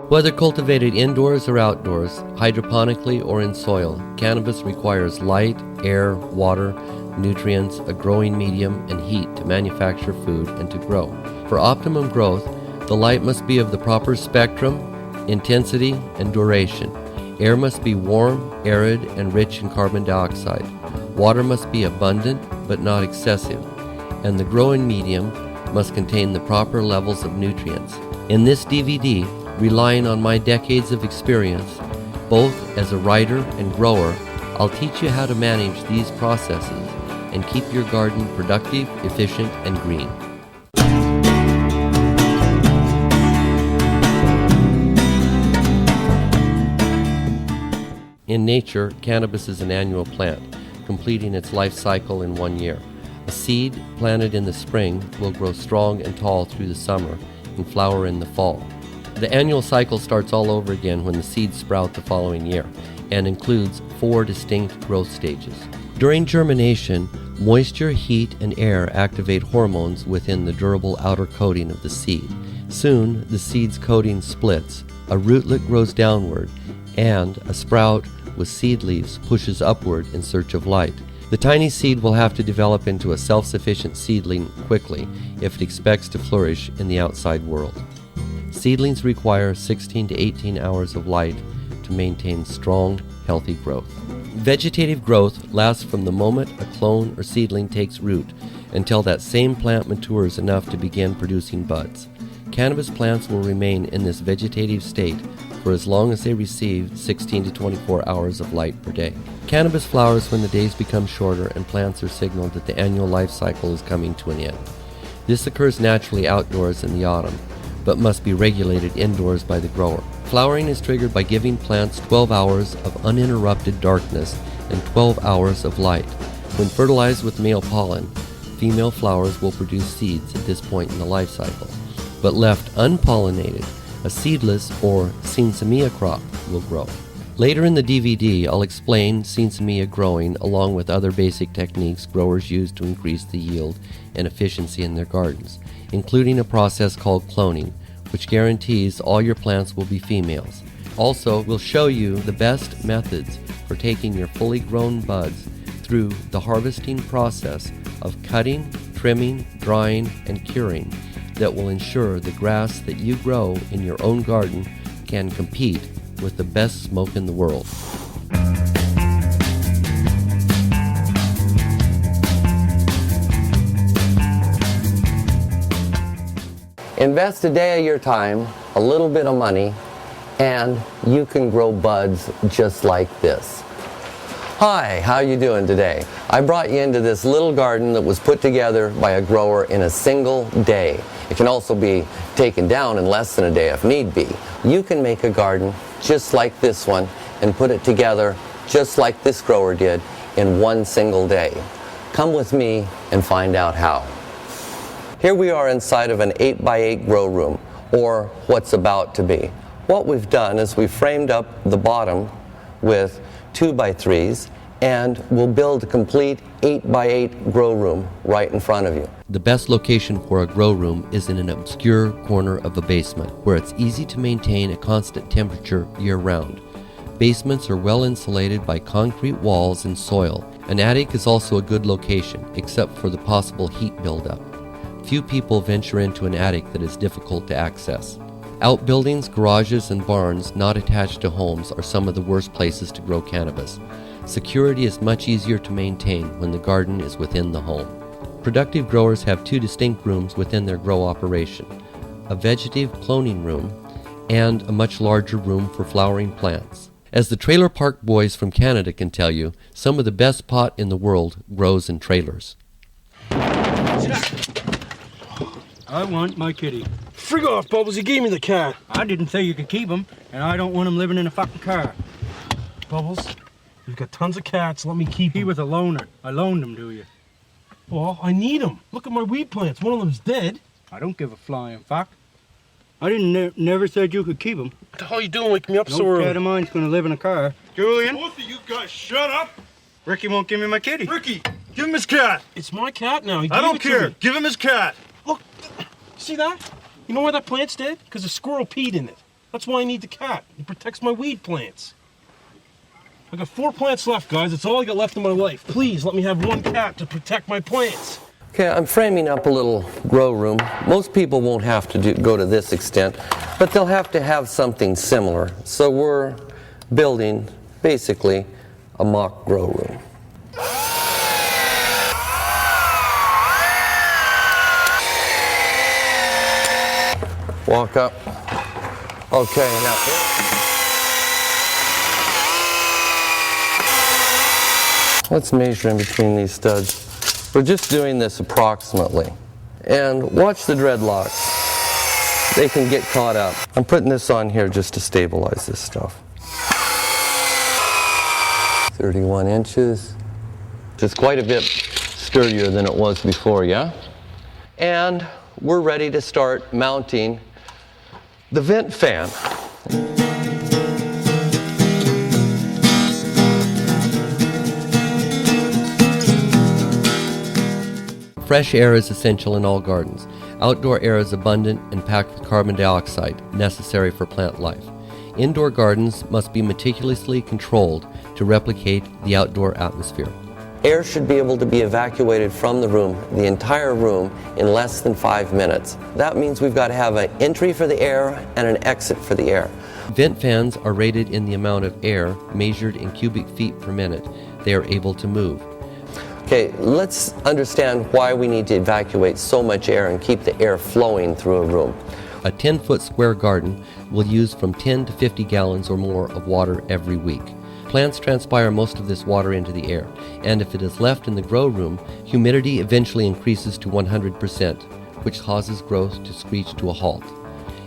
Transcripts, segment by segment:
Whether cultivated indoors or outdoors, hydroponically or in soil, cannabis requires light, air, water, nutrients, a growing medium, and heat to manufacture food and to grow. For optimum growth, the light must be of the proper spectrum, intensity, and duration. Air must be warm, arid, and rich in carbon dioxide. Water must be abundant but not excessive, and the growing medium must contain the proper levels of nutrients. In this DVD, relying on my decades of experience, both as a writer and grower, I'll teach you how to manage these processes and keep your garden productive, efficient, and green. In nature, cannabis is an annual plant, completing its life cycle in 1 year. A seed planted in the spring will grow strong and tall through the summer and flower in the fall. The annual cycle starts all over again when the seeds sprout the following year and includes 4 distinct growth stages. During germination, moisture, heat, and air activate hormones within the durable outer coating of the seed. Soon, the seed's coating splits, a rootlet grows downward, and a sprout with seed leaves pushes upward in search of light. The tiny seed will have to develop into a self-sufficient seedling quickly if it expects to flourish in the outside world. Seedlings require 16 to 18 hours of light to maintain strong, healthy growth. Vegetative growth lasts from the moment a clone or seedling takes root until that same plant matures enough to begin producing buds. Cannabis plants will remain in this vegetative state for as long as they receive 16 to 24 hours of light per day. Cannabis flowers when the days become shorter and plants are signaled that the annual life cycle is coming to an end. This occurs naturally outdoors in the autumn, but must be regulated indoors by the grower. Flowering is triggered by giving plants 12 hours of uninterrupted darkness and 12 hours of light. When fertilized with male pollen, female flowers will produce seeds at this point in the life cycle, but left unpollinated, a seedless or sinsemilla crop will grow. Later in the DVD, I'll explain sinsemilla growing along with other basic techniques growers use to increase the yield and efficiency in their gardens, including a process called cloning, which guarantees all your plants will be females. Also, we'll show you the best methods for taking your fully grown buds through the harvesting process of cutting, trimming, drying, and curing that will ensure the grass that you grow in your own garden can compete with the best smoke in the world. Invest a day of your time, a little bit of money, and you can grow buds just like this. Hi, how you doing today? I brought you into this little garden that was put together by a grower in a single day. It can also be taken down in less than a day if need be. You can make a garden just like this one and put it together just like this grower did in one single day. Come with me and find out how. Here we are inside of an 8x8 grow room, or what's about to be. What we've done is we've framed up the bottom with 2x3s, and we'll build a complete 8x8 grow room right in front of you. The best location for a grow room is in an obscure corner of a basement, where it's easy to maintain a constant temperature year-round. Basements are well insulated by concrete walls and soil. An attic is also a good location, except for the possible heat buildup. Few people venture into an attic that is difficult to access. Outbuildings, garages, and barns not attached to homes are some of the worst places to grow cannabis. Security is much easier to maintain when the garden is within the home. Productive growers have 2 distinct rooms within their grow operation: a vegetative cloning room and a much larger room for flowering plants. As the Trailer Park Boys from Canada can tell you, some of the best pot in the world grows in trailers. I want my kitty. Frig off, Bubbles. You gave me the cat. I didn't say you could keep him, and I don't want him living in a fucking car. Bubbles, you've got tons of cats. Let me keep He him. was a loner. I loaned him to you. Well, I need him. Look at my weed plants. One of them's dead. I don't give a flying fuck. I didn't never said you could keep him. What the hell are you doing waking me up No so cat early? of mine's gonna live in a car. Julian, Both of you guys, shut up! Ricky won't give me my kitty. Ricky, give him his cat! It's my cat now. He I gave don't it to care. me. Give him his cat! Look, see that? You know why that plant's dead? Because a squirrel peed in it. That's why I need the cat. It protects my weed plants. I got 4 plants left, guys. It's all I got left in my life. Please let me have one cat to protect my plants. Okay, I'm framing up a little grow room. Most people won't have to go to this extent, but they'll have to have something similar. So we're building basically a mock grow room. Walk up. Okay, now let's measure in between these studs. We're just doing this approximately. And watch the dreadlocks. They can get caught up. I'm putting this on here just to stabilize this stuff. 31 inches. Just quite a bit sturdier than it was before, yeah? And we're ready to start mounting the vent fan. Fresh air is essential in all gardens. Outdoor air is abundant and packed with carbon dioxide, necessary for plant life. Indoor gardens must be meticulously controlled to replicate the outdoor atmosphere. Air should be able to be evacuated from the room, the entire room, in less than 5 minutes. That means we've got to have an entry for the air and an exit for the air. Vent fans are rated in the amount of air measured in cubic feet per minute they are able to move. Okay, let's understand why we need to evacuate so much air and keep the air flowing through a room. A 10-foot square garden will use from 10 to 50 gallons or more of water every week. Plants transpire most of this water into the air, and if it is left in the grow room, humidity eventually increases to 100%, which causes growth to screech to a halt.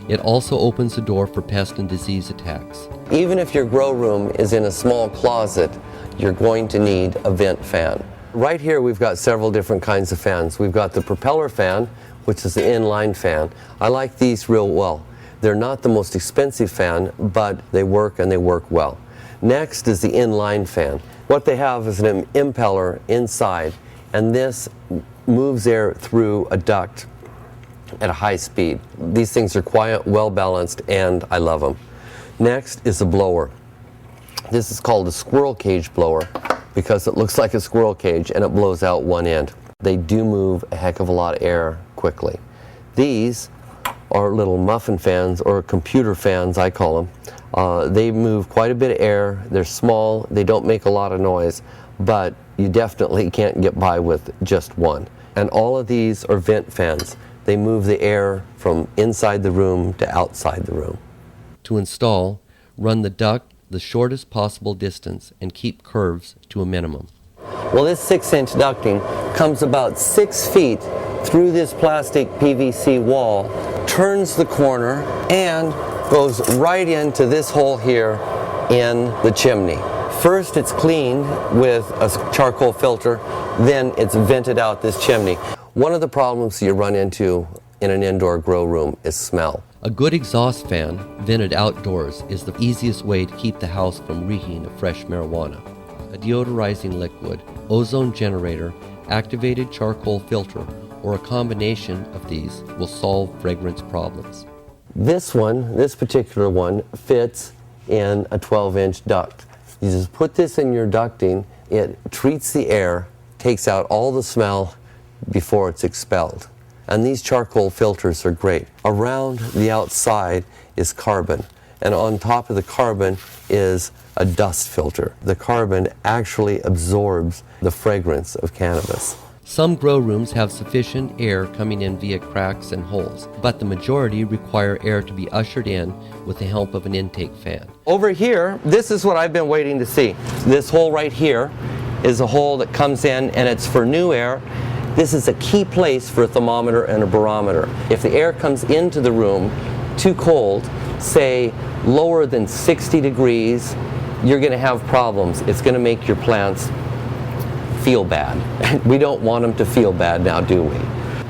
It also opens the door for pest and disease attacks. Even if your grow room is in a small closet, you're going to need a vent fan. Right here we've got several different kinds of fans. We've got the propeller fan, which is the inline fan. I like these real well. They're not the most expensive fan, but they work and they work well. Next is the inline fan. What they have is an impeller inside, and this moves air through a duct at a high speed. These things are quiet, well balanced, and I love them. Next is a blower. This is called a squirrel cage blower because it looks like a squirrel cage and it blows out one end. They do move a heck of a lot of air quickly. These are little muffin fans, or computer fans I call them. They move quite a bit of air. They're small, they don't make a lot of noise, but you definitely can't get by with just one. And all of these are vent fans. They move the air from inside the room to outside the room. To install, run the duct the shortest possible distance and keep curves to a minimum. Well, this 6-inch ducting comes about 6 feet through this plastic PVC wall, turns the corner, and goes right into this hole here in the chimney. First it's cleaned with a charcoal filter, then it's vented out this chimney. One of the problems you run into in an indoor grow room is smell. A good exhaust fan, vented outdoors, is the easiest way to keep the house from reeking of fresh marijuana. A deodorizing liquid, ozone generator, activated charcoal filter, or a combination of these will solve fragrance problems. This particular one, fits in a 12-inch duct. You just put this in your ducting, it treats the air, takes out all the smell before it's expelled. And these charcoal filters are great. Around the outside is carbon, and on top of the carbon is a dust filter. The carbon actually absorbs the fragrance of cannabis. Some grow rooms have sufficient air coming in via cracks and holes, but the majority require air to be ushered in with the help of an intake fan. Over here, this is what I've been waiting to see. This hole right here is a hole that comes in, and it's for new air. This is a key place for a thermometer and a barometer. If the air comes into the room too cold, say lower than 60 degrees, you're going to have problems. It's going to make your plants feel bad. We don't want them to feel bad now, do we?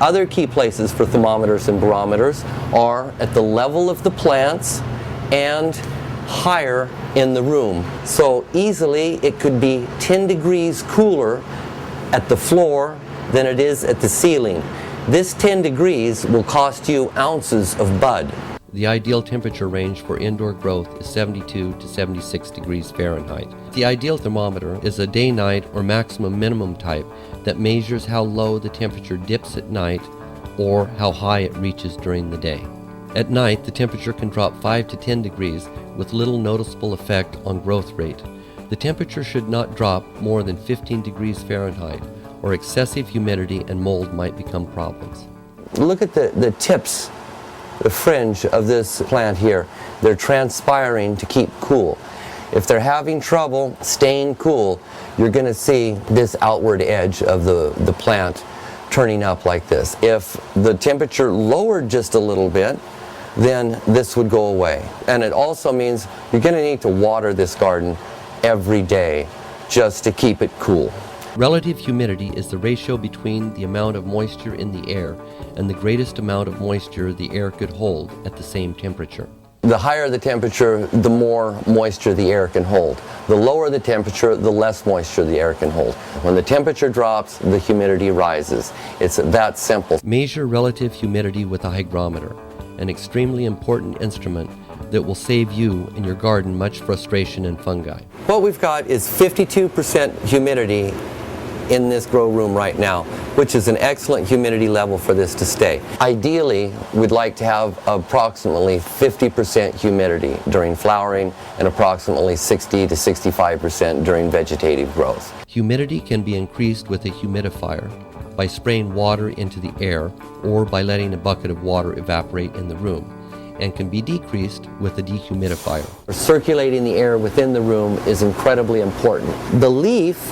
Other key places for thermometers and barometers are at the level of the plants and higher in the room. So easily it could be 10 degrees cooler at the floor than it is at the ceiling. This 10 degrees will cost you ounces of bud. The ideal temperature range for indoor growth is 72 to 76 degrees Fahrenheit. The ideal thermometer is a day-night or maximum minimum type that measures how low the temperature dips at night or how high it reaches during the day. At night, the temperature can drop 5 to 10 degrees with little noticeable effect on growth rate. The temperature should not drop more than 15 degrees Fahrenheit, or excessive humidity and mold might become problems. Look at the tips, the fringe of this plant here. They're transpiring to keep cool. If they're having trouble staying cool, you're going to see this outward edge of the plant turning up like this. If the temperature lowered just a little bit, then this would go away. And it also means you're going to need to water this garden every day just to keep it cool. Relative humidity is the ratio between the amount of moisture in the air and the greatest amount of moisture the air could hold at the same temperature. The higher the temperature, the more moisture the air can hold. The lower the temperature, the less moisture the air can hold. When the temperature drops, the humidity rises. It's that simple. Measure relative humidity with a hygrometer, an extremely important instrument that will save you and your garden much frustration and fungi. What we've got is 52% humidity in this grow room right now, which is an excellent humidity level for this to stay. Ideally, we'd like to have approximately 50% humidity during flowering and approximately 60 to 65% during vegetative growth. Humidity can be increased with a humidifier by spraying water into the air or by letting a bucket of water evaporate in the room, and can be decreased with a dehumidifier. Circulating the air within the room is incredibly important. The leaf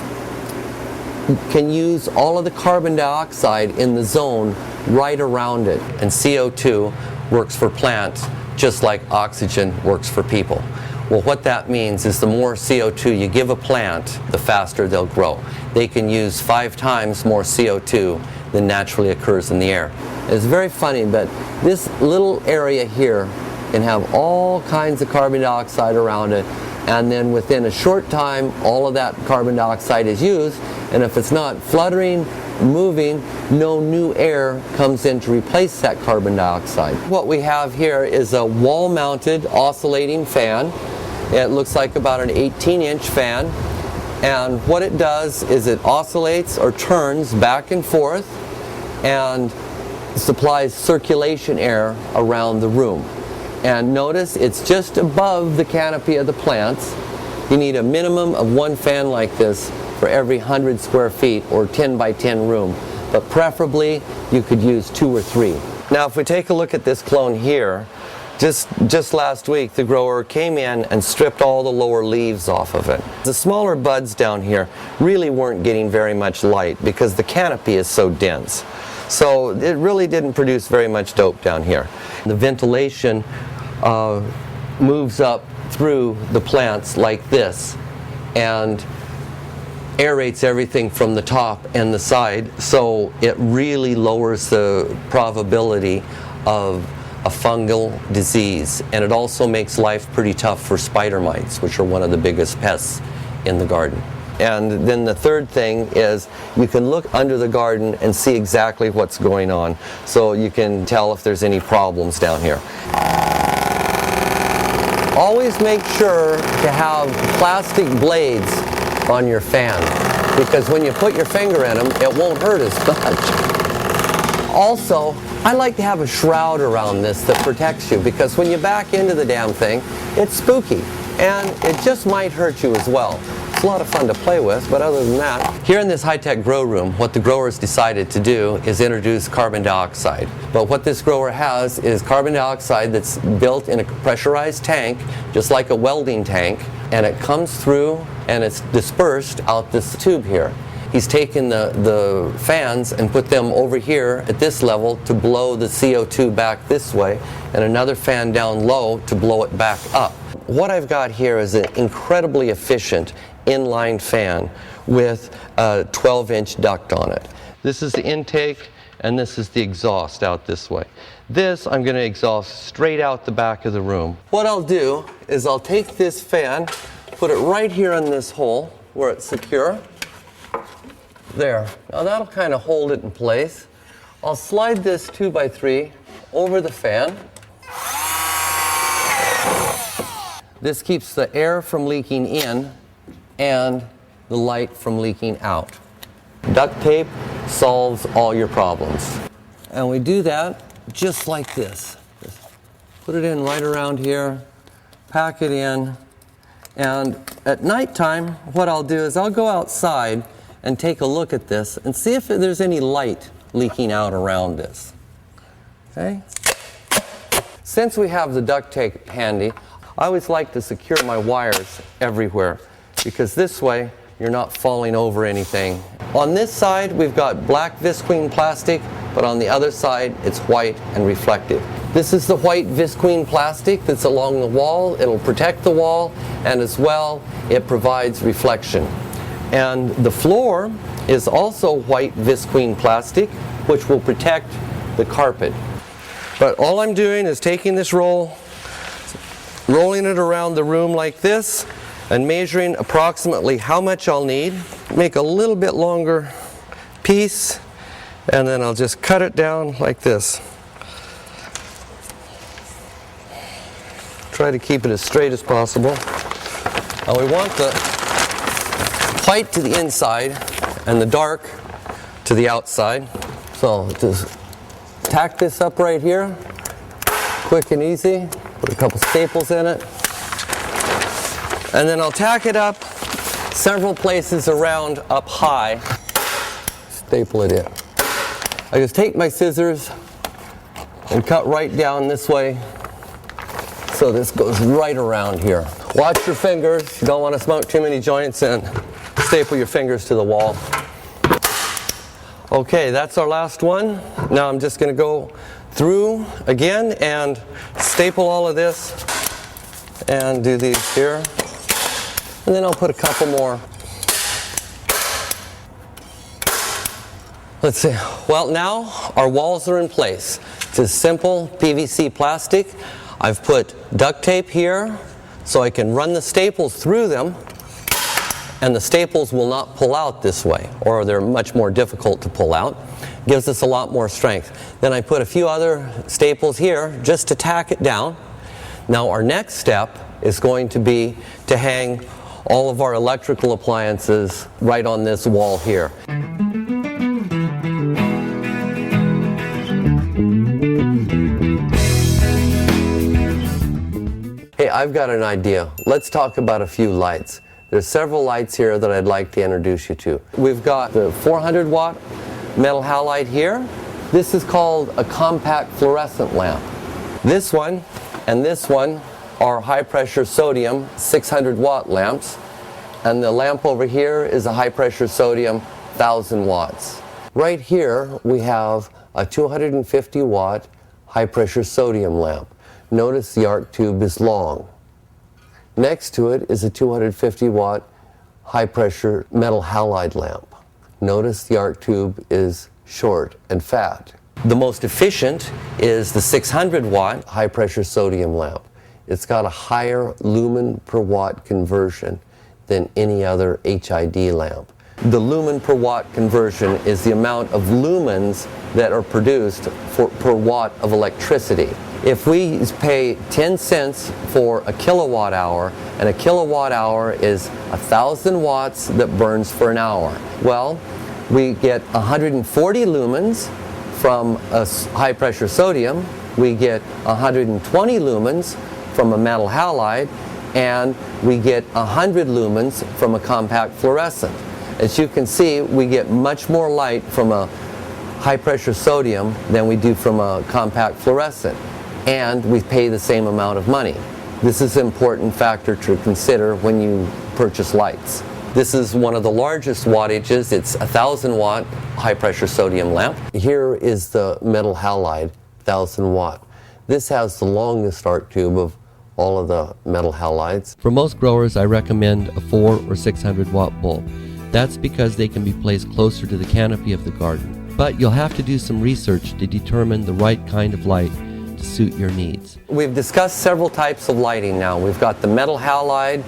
can use all of the carbon dioxide in the zone right around it, and CO2 works for plants just like oxygen works for people. Well, what that means is the more CO2 you give a plant, the faster they'll grow. They can use 5 times more CO2 than naturally occurs in the air. It's very funny, but this little area here can have all kinds of carbon dioxide around it, and then within a short time all of that carbon dioxide is used, and if it's not fluttering, moving, no new air comes in to replace that carbon dioxide. What we have here is a wall-mounted oscillating fan. It looks like about an 18-inch fan, and what it does is it oscillates or turns back and forth and supplies circulation air around the room. And notice it's just above the canopy of the plants. You need a minimum of 1 fan like this for every 100 square feet or 10 by 10 room, but preferably you could use 2 or 3. Now if we take a look at this clone here, just last week the grower came in and stripped all the lower leaves off of it. The smaller buds down here really weren't getting very much light because the canopy is so dense. So it really didn't produce very much dope down here. The ventilation moves up through the plants like this and aerates everything from the top and the side, so it really lowers the probability of a fungal disease, and it also makes life pretty tough for spider mites, which are one of the biggest pests in the garden. And then the third thing is you can look under the garden and see exactly what's going on, so you can tell if there's any problems down here. Always make sure to have plastic blades on your fan, because when you put your finger in them, it won't hurt as much. Also, I like to have a shroud around this that protects you, because when you back into the damn thing, it's spooky, and it just might hurt you as well. It's a lot of fun to play with, but other than that, here in this high-tech grow room, what the growers decided to do is introduce carbon dioxide. But what this grower has is carbon dioxide that's built in a pressurized tank, just like a welding tank, and it comes through and it's dispersed out this tube here. He's taken the fans and put them over here at this level to blow the CO2 back this way, and another fan down low to blow it back up. What I've got here is an incredibly efficient inline fan with a 12-inch duct on it. This is the intake and this is the exhaust out this way. This I'm going to exhaust straight out the back of the room. What I'll do is I'll take this fan, put it right here in this hole where it's secure. There. Now that'll kind of hold it in place. I'll slide this 2x3 over the fan. This keeps the air from leaking in and the light from leaking out. Duct tape solves all your problems. And we do that just like this. Just put it in right around here, pack it in, and at nighttime, what I'll do is I'll go outside and take a look at this and see if there's any light leaking out around this. Okay? Since we have the duct tape handy, I always like to secure my wires everywhere because this way you're not falling over anything. On this side we've got black visqueen plastic, but on the other side it's white and reflective. This is the white visqueen plastic that's along the wall. It'll protect the wall, and as well it provides reflection. And the floor is also white visqueen plastic, which will protect the carpet. But all I'm doing is taking this roll, rolling it around the room like this, and measuring approximately how much I'll need. Make a little bit longer piece, and then I'll just cut it down like this. Try to keep it as straight as possible. And we want the white to the inside and the dark to the outside. So just tack this up right here, quick and easy. Put a couple staples in it. And then I'll tack it up several places around up high. Staple it in. I just take my scissors and cut right down this way. So this goes right around here. Watch your fingers. You don't want to smoke too many joints, and staple your fingers to the wall. Okay, that's our last one. Now I'm just going to go through again and staple all of this and do these here. And then I'll put a couple more. Let's see. Well, now our walls are in place. It's a simple PVC plastic. I've put duct tape here so I can run the staples through them, and the staples will not pull out this way, or they're much more difficult to pull out. Gives us a lot more strength. Then I put a few other staples here just to tack it down. Now our next step is going to be to hang all of our electrical appliances right on this wall here. Hey, I've got an idea. Let's talk about a few lights. There's several lights here that I'd like to introduce you to. We've got the 400 watt metal halide here. This is called a compact fluorescent lamp. This one and this one are high pressure sodium 600 watt lamps, and the lamp over here is a high pressure sodium 1000 watts. Right here we have a 250 watt high pressure sodium lamp. Notice the arc tube is long. Next to it is a 250 watt high pressure metal halide lamp. Notice the arc tube is short and fat. The most efficient is the 600 watt high pressure sodium lamp. It's got a higher lumen per watt conversion than any other HID lamp. The lumen per watt conversion is the amount of lumens that are produced per watt of electricity. If we pay 10 cents for a kilowatt hour, and a kilowatt hour is 1,000 watts that burns for an hour, well, we get 140 lumens from a high pressure sodium, we get 120 lumens from a metal halide, and we get 100 lumens from a compact fluorescent. As you can see, we get much more light from a high pressure sodium than we do from a compact fluorescent, and we pay the same amount of money. This is an important factor to consider when you purchase lights. This is one of the largest wattages. It's 1,000 watt high pressure sodium lamp. Here is the metal halide, 1,000 watt. This has the longest arc tube of all of the metal halides. For most growers, I recommend a 400 or 600 watt bulb. That's because they can be placed closer to the canopy of the garden. But you'll have to do some research to determine the right kind of light to suit your needs. We've discussed several types of lighting now. We've got the metal halide,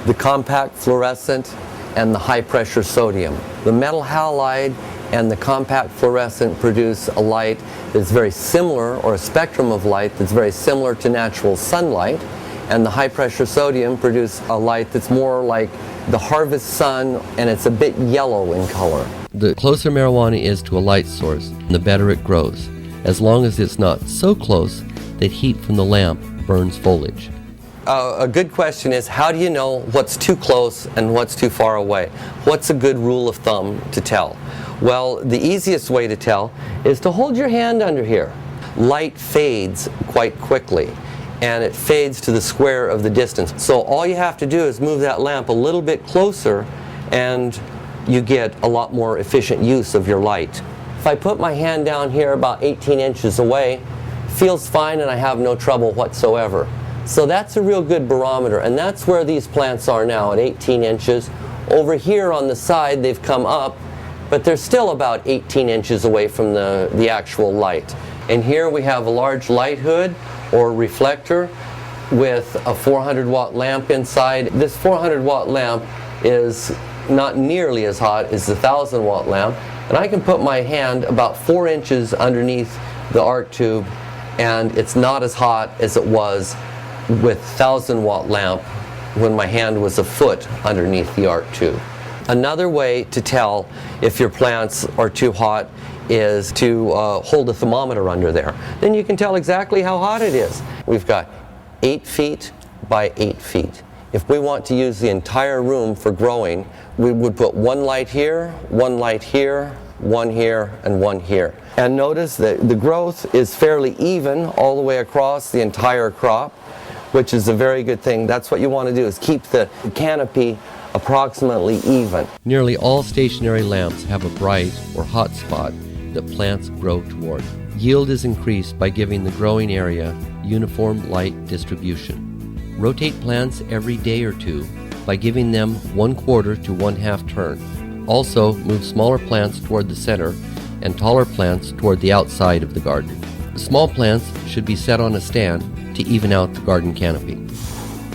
the compact fluorescent, and the high pressure sodium. The metal halide and the compact fluorescent produce a light that's very similar, or a spectrum of light that's very similar to natural sunlight, and the high pressure sodium produce a light that's more like the harvest sun, and it's a bit yellow in color. The closer marijuana is to a light source, the better it grows, as long as it's not so close that heat from the lamp burns foliage. A good question is, how do you know what's too close and what's too far away? What's a good rule of thumb to tell? Well, the easiest way to tell is to hold your hand under here. Light fades quite quickly, and it fades to the square of the distance. So all you have to do is move that lamp a little bit closer, and you get a lot more efficient use of your light. If I put my hand down here about 18 inches away, feels fine and I have no trouble whatsoever. So that's a real good barometer, and that's where these plants are now, at 18 inches. Over here on the side they've come up, but they're still about 18 inches away from the actual light. And here we have a large light hood or reflector with a 400 watt lamp inside. This 400 watt lamp is not nearly as hot as the 1000 watt lamp, and I can put my hand about 4 inches underneath the arc tube, and it's not as hot as it was with 1000 watt lamp when my hand was a foot underneath the arc tube. Another way to tell if your plants are too hot is to hold a thermometer under there. Then you can tell exactly how hot it is. We've got 8 feet by 8 feet. If we want to use the entire room for growing, we would put one light here, one light here, one here, and one here. And notice that the growth is fairly even all the way across the entire crop, which is a very good thing. That's what you want to do, is keep the canopy approximately even. Nearly all stationary lamps have a bright or hot spot that plants grow toward. Yield is increased by giving the growing area uniform light distribution. Rotate plants every day or two by giving them 1/4 to 1/2 turn. Also, move smaller plants toward the center and taller plants toward the outside of the garden. Small plants should be set on a stand to even out the garden canopy.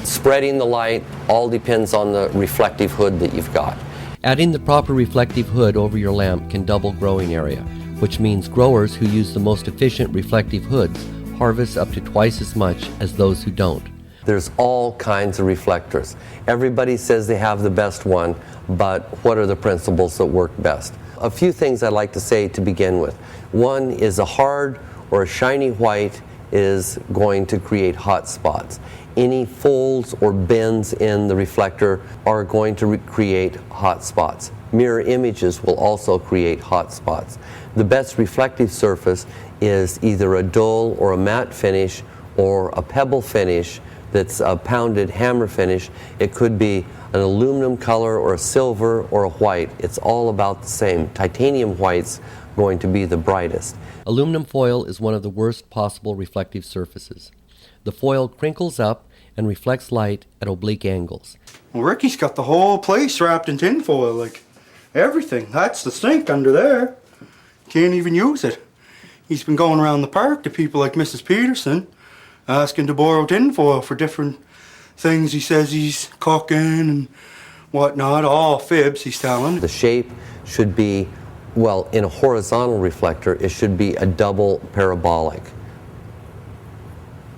Spreading the light all depends on the reflective hood that you've got. Adding the proper reflective hood over your lamp can double growing area, which means growers who use the most efficient reflective hoods harvest up to twice as much as those who don't. There's all kinds of reflectors. Everybody says they have the best one, but what are the principles that work best? A few things I'd like to say to begin with. One is a hard or a shiny white is going to create hot spots. Any folds or bends in the reflector are going to create hot spots. Mirror images will also create hot spots. The best reflective surface is either a dull or a matte finish or a pebble finish that's a pounded hammer finish. It could be an aluminum color or a silver or a white. It's all about the same. Titanium white's going to be the brightest. Aluminum foil is one of the worst possible reflective surfaces. The foil crinkles up and reflects light at oblique angles. Well, Ricky's got the whole place wrapped in tin foil, like everything. That's the sink under there. Can't even use it. He's been going around the park to people like Mrs. Peterson, asking to borrow tin foil for different things. He says he's cooking and whatnot, all fibs he's telling. The shape should be, well, in a horizontal reflector, it should be a double parabolic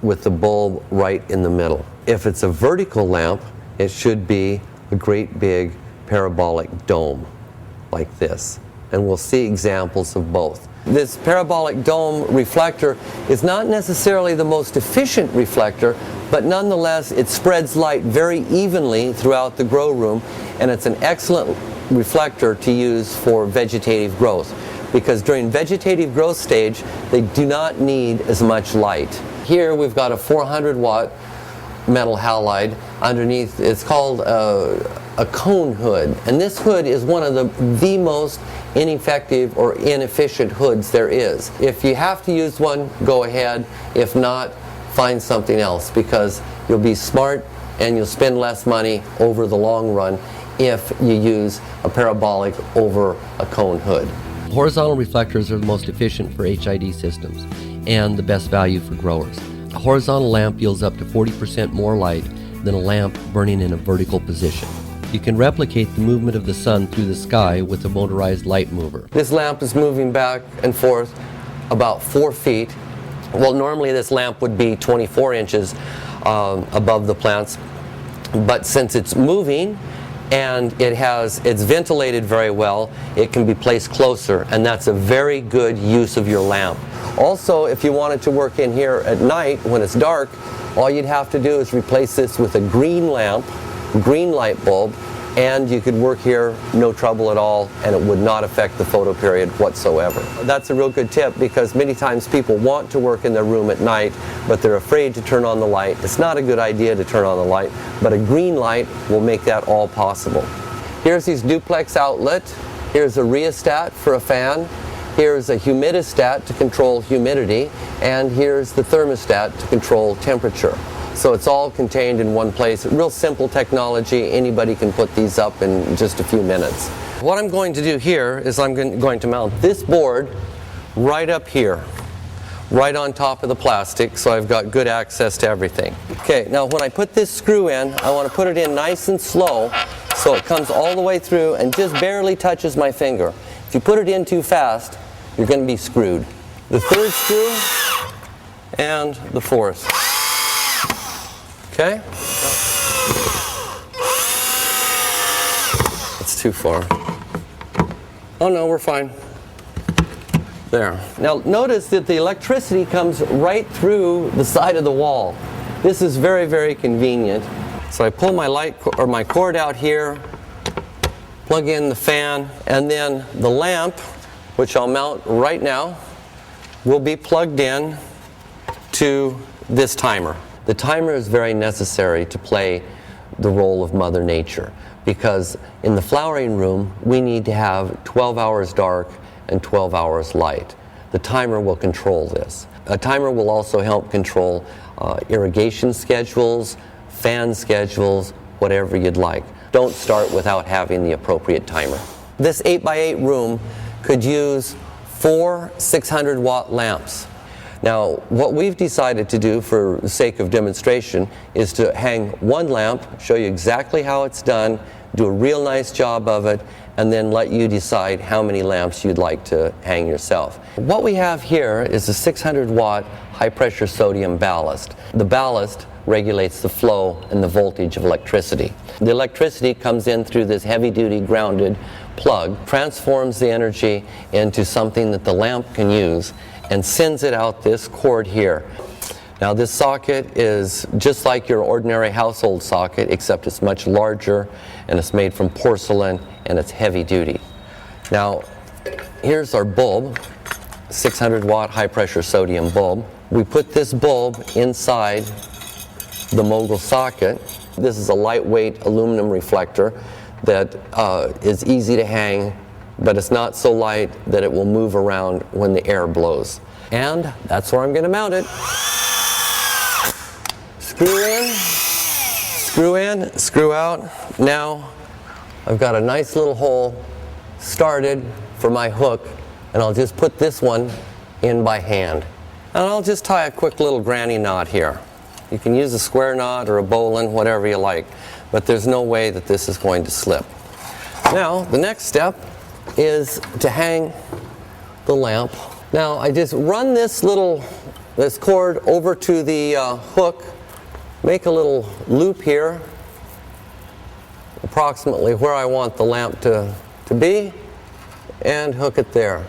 with the bulb right in the middle. If it's a vertical lamp, it should be a great big parabolic dome like this. And we'll see examples of both. This parabolic dome reflector is not necessarily the most efficient reflector, but nonetheless it spreads light very evenly throughout the grow room, and it's an excellent reflector to use for vegetative growth, because during vegetative growth stage they do not need as much light. Here we've got a 400 watt metal halide underneath. It's called a cone hood, and this hood is one of the most ineffective or inefficient hoods there is. If you have to use one, go ahead. If not, find something else, because you'll be smart and you'll spend less money over the long run if you use a parabolic over a cone hood. Horizontal reflectors are the most efficient for HID systems and the best value for growers. A horizontal lamp yields up to 40% more light than a lamp burning in a vertical position. You can replicate the movement of the sun through the sky with a motorized light mover. This lamp is moving back and forth about 4 feet. Well, normally this lamp would be 24 inches. above the plants. But since it's moving and it's ventilated very well, it can be placed closer, and that's a very good use of your lamp. Also, if you wanted to work in here at night when it's dark, all you'd have to do is replace this with a green lamp, green light bulb, and you could work here no trouble at all, and it would not affect the photo period whatsoever. That's a real good tip, because many times people want to work in their room at night, but they're afraid to turn on the light. It's not a good idea to turn on the light, but a green light will make that all possible. Here's these duplex outlet. Here's a rheostat for a fan. Here's a humidistat to control humidity, and here's the thermostat to control temperature. So it's all contained in one place. Real simple technology. Anybody can put these up in just a few minutes. What I'm going to do here is I'm going to mount this board right up here, right on top of the plastic, so I've got good access to everything. Okay, now when I put this screw in, I want to put it in nice and slow so it comes all the way through and just barely touches my finger. If you put it in too fast, you're going to be screwed. The third screw and the fourth. Okay? It's too far. Oh no, we're fine. There. Now notice that the electricity comes right through the side of the wall. This is very, very convenient. So I pull my cord out here, plug in the fan, and then the lamp, which I'll mount right now, will be plugged in to this timer. The timer is very necessary to play the role of Mother Nature, because in the flowering room we need to have 12 hours dark and 12 hours light. The timer will control this. A timer will also help control irrigation schedules, fan schedules, whatever you'd like. Don't start without having the appropriate timer. This 8x8 room could use 4 600-watt lamps. Now, what we've decided to do for the sake of demonstration is to hang one lamp, show you exactly how it's done, do a real nice job of it, and then let you decide how many lamps you'd like to hang yourself. What we have here is a 600-watt high-pressure sodium ballast. The ballast regulates the flow and the voltage of electricity. The electricity comes in through this heavy-duty grounded plug, transforms the energy into something that the lamp can use, and sends it out this cord here. Now this socket is just like your ordinary household socket, except it's much larger, and it's made from porcelain, and it's heavy duty. Now here's our bulb, 600-watt high-pressure sodium bulb. We put this bulb inside the mogul socket. This is a lightweight aluminum reflector that is easy to hang, but it's not so light that it will move around when the air blows. And that's where I'm going to mount it. Screw in, screw out. Now I've got a nice little hole started for my hook, and I'll just put this one in by hand. And I'll just tie a quick little granny knot here. You can use a square knot or a bowline, whatever you like, but there's no way that this is going to slip. Now the next step is to hang the lamp. Now I just run this cord over to the hook, make a little loop here, approximately where I want the lamp to be, and hook it there.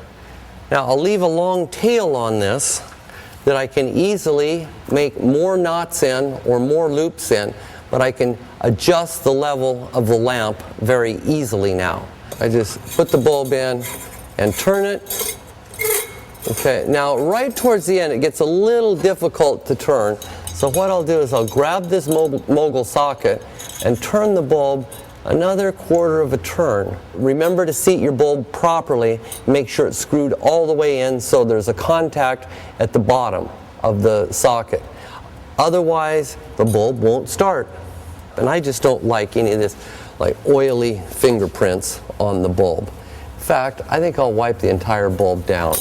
Now I'll leave a long tail on this that I can easily make more knots in or more loops in, but I can adjust the level of the lamp very easily now. I just put the bulb in and turn it. Okay, now right towards the end it gets a little difficult to turn, so what I'll do is I'll grab this mogul socket and turn the bulb another quarter of a turn. Remember to seat your bulb properly, make sure it's screwed all the way in so there's a contact at the bottom of the socket. Otherwise the bulb won't start. And I just don't like any of this like oily fingerprints on the bulb. In fact, I think I'll wipe the entire bulb down.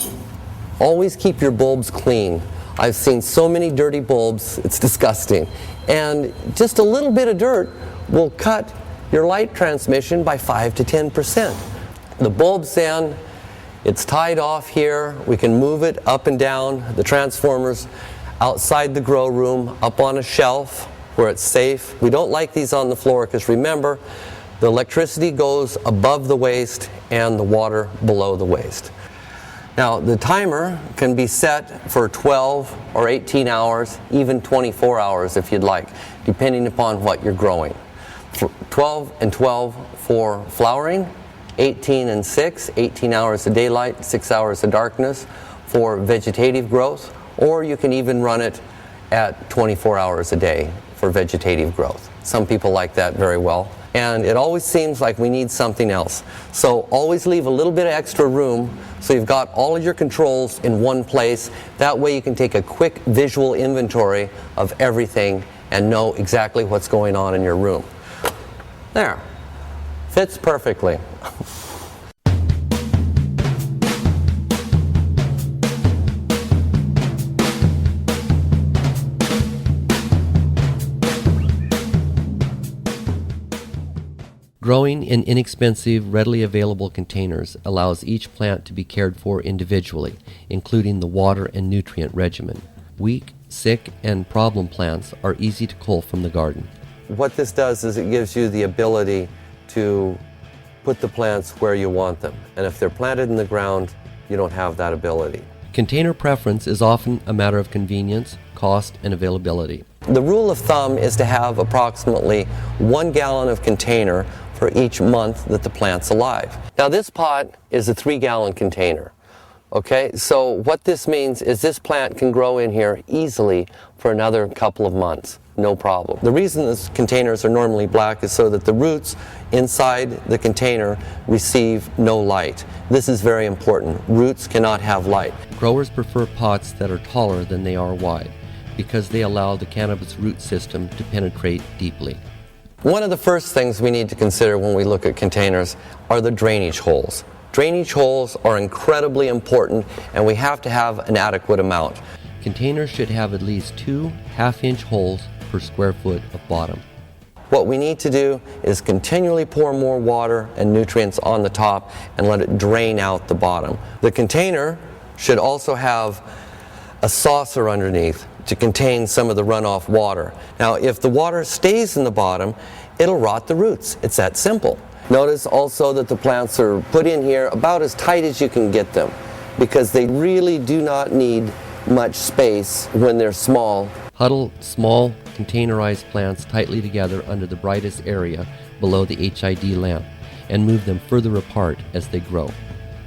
Always keep your bulbs clean. I've seen so many dirty bulbs, it's disgusting. And just a little bit of dirt will cut your light transmission by 5 to 10%. The bulb's in, it's tied off here, we can move it up and down, the transformers outside the grow room, up on a shelf where it's safe. We don't like these on the floor because remember, the electricity goes above the waist and the water below the waist. Now, the timer can be set for 12 or 18 hours, even 24 hours if you'd like, depending upon what you're growing. 12 and 12 for flowering, 18 and 6, 18 hours of daylight, 6 hours of darkness for vegetative growth, or you can even run it at 24 hours a day for vegetative growth. Some people like that very well. And it always seems like we need something else. So always leave a little bit of extra room so you've got all of your controls in one place. That way you can take a quick visual inventory of everything and know exactly what's going on in your room. There. Fits perfectly. Growing in inexpensive, readily available containers allows each plant to be cared for individually, including the water and nutrient regimen. Weak, sick, and problem plants are easy to cull from the garden. What this does is it gives you the ability to put the plants where you want them. And if they're planted in the ground, you don't have that ability. Container preference is often a matter of convenience, cost, and availability. The rule of thumb is to have approximately 1 gallon of container for each month that the plant's alive. Now this pot is a 3-gallon container. Okay, so what this means is this plant can grow in here easily for another couple of months, no problem. The reason these containers are normally black is so that the roots inside the container receive no light. This is very important. Roots cannot have light. Growers prefer pots that are taller than they are wide because they allow the cannabis root system to penetrate deeply. One of the first things we need to consider when we look at containers are the drainage holes. Drainage holes are incredibly important, and we have to have an adequate amount. Containers should have at least 2 half-inch holes per square foot of bottom. What we need to do is continually pour more water and nutrients on the top and let it drain out the bottom. The container should also have a saucer underneath to contain some of the runoff water. Now, if the water stays in the bottom, it'll rot the roots. It's that simple. Notice also that the plants are put in here about as tight as you can get them because they really do not need much space when they're small. Huddle small, containerized plants tightly together under the brightest area below the HID lamp and move them further apart as they grow.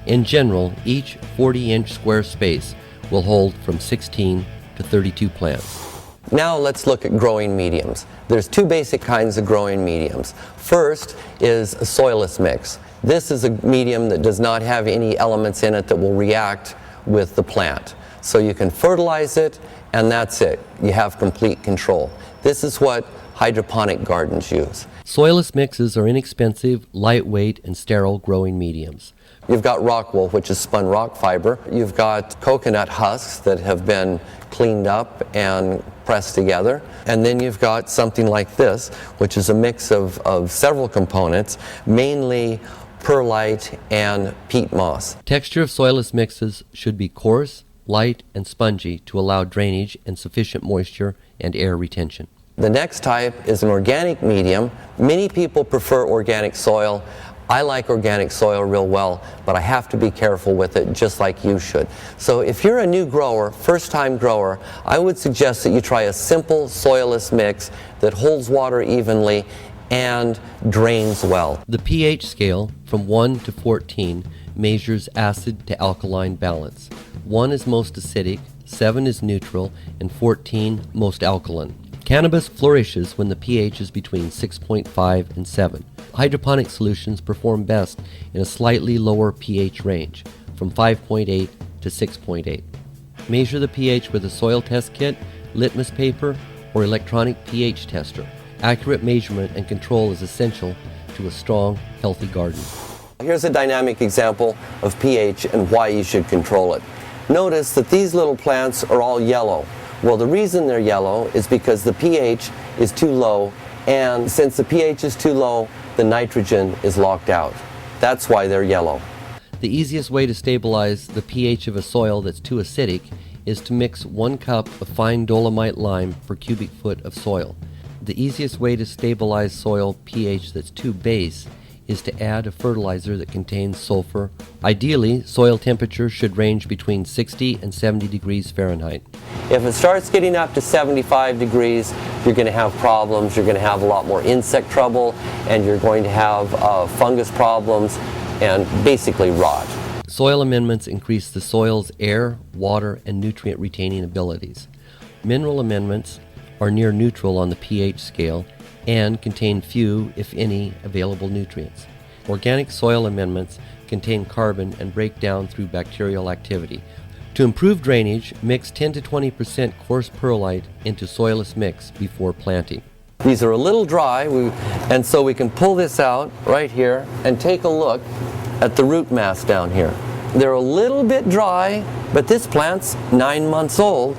In general, each 40-inch square space will hold from 16 to 32 plants. Now let's look at growing mediums. There's 2 basic kinds of growing mediums. First is a soilless mix. This is a medium that does not have any elements in it that will react with the plant. So you can fertilize it and that's it. You have complete control. This is what hydroponic gardens use. Soilless mixes are inexpensive, lightweight, and sterile growing mediums. You've got rock wool, which is spun rock fiber. You've got coconut husks that have been cleaned up and pressed together. And then you've got something like this, which is a mix of several components, mainly perlite and peat moss. Texture of soilless mixes should be coarse, light, and spongy to allow drainage and sufficient moisture and air retention. The next type is an organic medium. Many people prefer organic soil. I like organic soil real well, but I have to be careful with it just like you should. So if you're a new grower, first-time grower, I would suggest that you try a simple soilless mix that holds water evenly and drains well. The pH scale from 1 to 14 measures acid to alkaline balance. 1 is most acidic, 7 is neutral, and 14 most alkaline. Cannabis flourishes when the pH is between 6.5 and 7. Hydroponic solutions perform best in a slightly lower pH range, from 5.8 to 6.8. Measure the pH with a soil test kit, litmus paper, or electronic pH tester. Accurate measurement and control is essential to a strong, healthy garden. Here's a dynamic example of pH and why you should control it. Notice that these little plants are all yellow. Well, the reason they're yellow is because the pH is too low, and since the pH is too low, the nitrogen is locked out. That's why they're yellow. The easiest way to stabilize the pH of a soil that's too acidic is to mix 1 cup of fine dolomite lime per cubic foot of soil. The easiest way to stabilize soil pH that's too base is to add a fertilizer that contains sulfur. Ideally, soil temperature should range between 60 and 70 degrees Fahrenheit. If it starts getting up to 75 degrees, you're going to have problems. You're going to have a lot more insect trouble, and you're going to have fungus problems and basically rot. Soil amendments increase the soil's air, water, and nutrient retaining abilities. Mineral amendments are near neutral on the pH scale and contain few, if any, available nutrients. Organic soil amendments contain carbon and break down through bacterial activity. To improve drainage, mix 10 to 20% coarse perlite into soilless mix before planting. These are a little dry, and so we can pull this out right here and take a look at the root mass down here. They're a little bit dry, but this plant's 9 months old,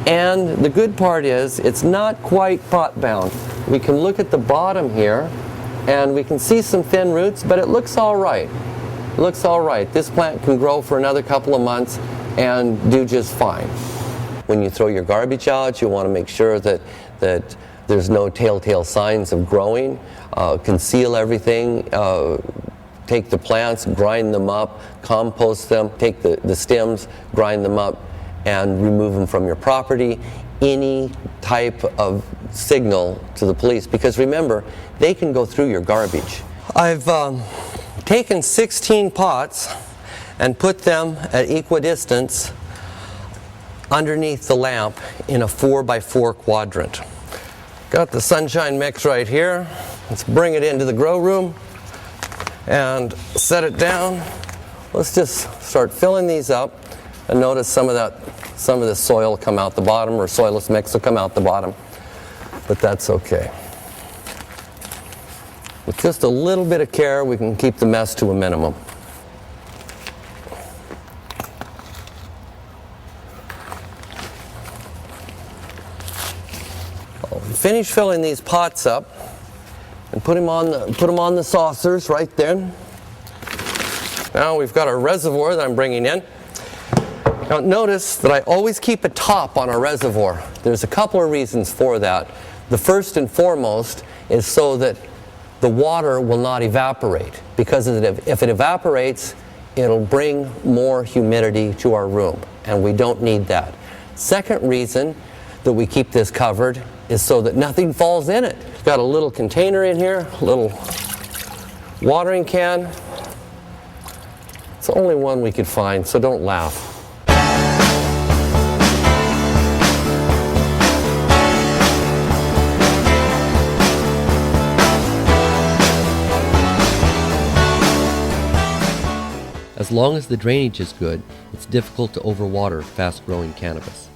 and the good part is it's not quite pot bound. We can look at the bottom here and we can see some thin roots, but it looks all right. It looks all right. This plant can grow for another couple of months and do just fine. When you throw your garbage out, you want to make sure that there's no telltale signs of growing. Conceal everything. Take the plants, grind them up, compost them, take the stems, grind them up, and remove them from your property. Any type of signal to the police, because remember, they can go through your garbage. I've taken 16 pots and put them at equidistance underneath the lamp in a 4x4 quadrant. Got the sunshine mix right here. Let's bring it into the grow room and set it down. Let's just start filling these up, and notice some of the soil will come out the bottom, or soilless mix will come out the bottom, but that's okay. With just a little bit of care, we can keep the mess to a minimum. I'll finish filling these pots up and put them on the saucers right there. Now we've got our reservoir that I'm bringing in. Now notice that I always keep a top on our reservoir. There's a couple of reasons for that. The first and foremost is so that the water will not evaporate, because if it evaporates, it'll bring more humidity to our room, and we don't need that. Second reason that we keep this covered is so that nothing falls in it. Got a little container in here, a little watering can. It's the only one we could find, so don't laugh. As long as the drainage is good, it's difficult to overwater fast-growing cannabis.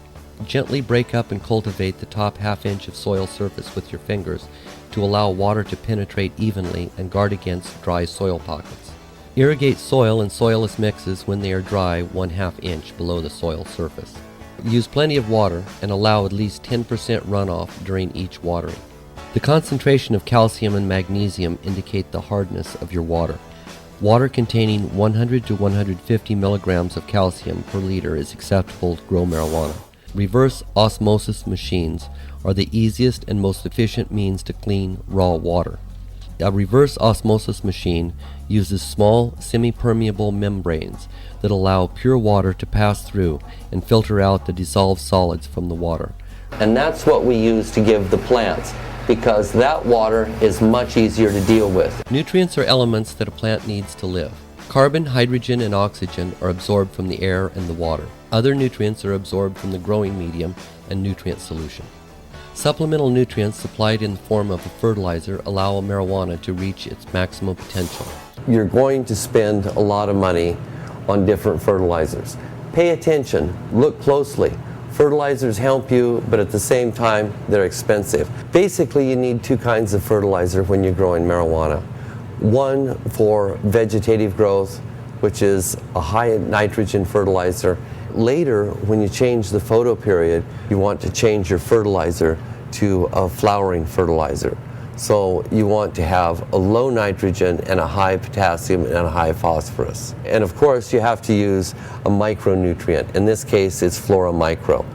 Gently break up and cultivate the top half-inch of soil surface with your fingers to allow water to penetrate evenly and guard against dry soil pockets. Irrigate soil and soilless mixes when they are dry 1/2 inch below the soil surface. Use plenty of water and allow at least 10% runoff during each watering. The concentration of calcium and magnesium indicate the hardness of your water. Water containing 100 to 150 milligrams of calcium per liter is acceptable to grow marijuana. Reverse osmosis machines are the easiest and most efficient means to clean raw water. A reverse osmosis machine uses small semi-permeable membranes that allow pure water to pass through and filter out the dissolved solids from the water. And that's what we use to give the plants, because that water is much easier to deal with. Nutrients are elements that a plant needs to live. Carbon, hydrogen, and oxygen are absorbed from the air and the water. Other nutrients are absorbed from the growing medium and nutrient solution. Supplemental nutrients supplied in the form of a fertilizer allow marijuana to reach its maximum potential. You're going to spend a lot of money on different fertilizers. Pay attention, look closely. Fertilizers help you, but at the same time, they're expensive. Basically, you need two kinds of fertilizer when you're growing marijuana. One for vegetative growth, which is a high nitrogen fertilizer. Later, when you change the photo period, you want to change your fertilizer to a flowering fertilizer. So you want to have a low nitrogen and a high potassium and a high phosphorus. And of course you have to use a micronutrient. In this case it's Flora Micro.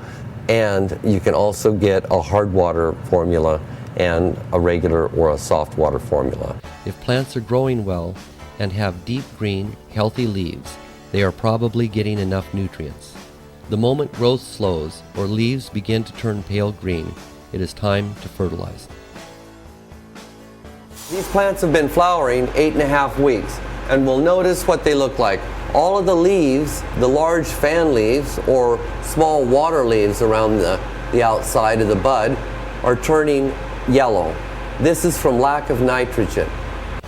And you can also get a hard water formula and a regular or a soft water formula. If plants are growing well and have deep green, healthy leaves, they are probably getting enough nutrients. The moment growth slows or leaves begin to turn pale green, it is time to fertilize. These plants have been flowering 8.5 weeks, and we'll notice what they look like. All of the leaves, the large fan leaves or small water leaves around the outside of the bud, are turning yellow. This is from lack of nitrogen.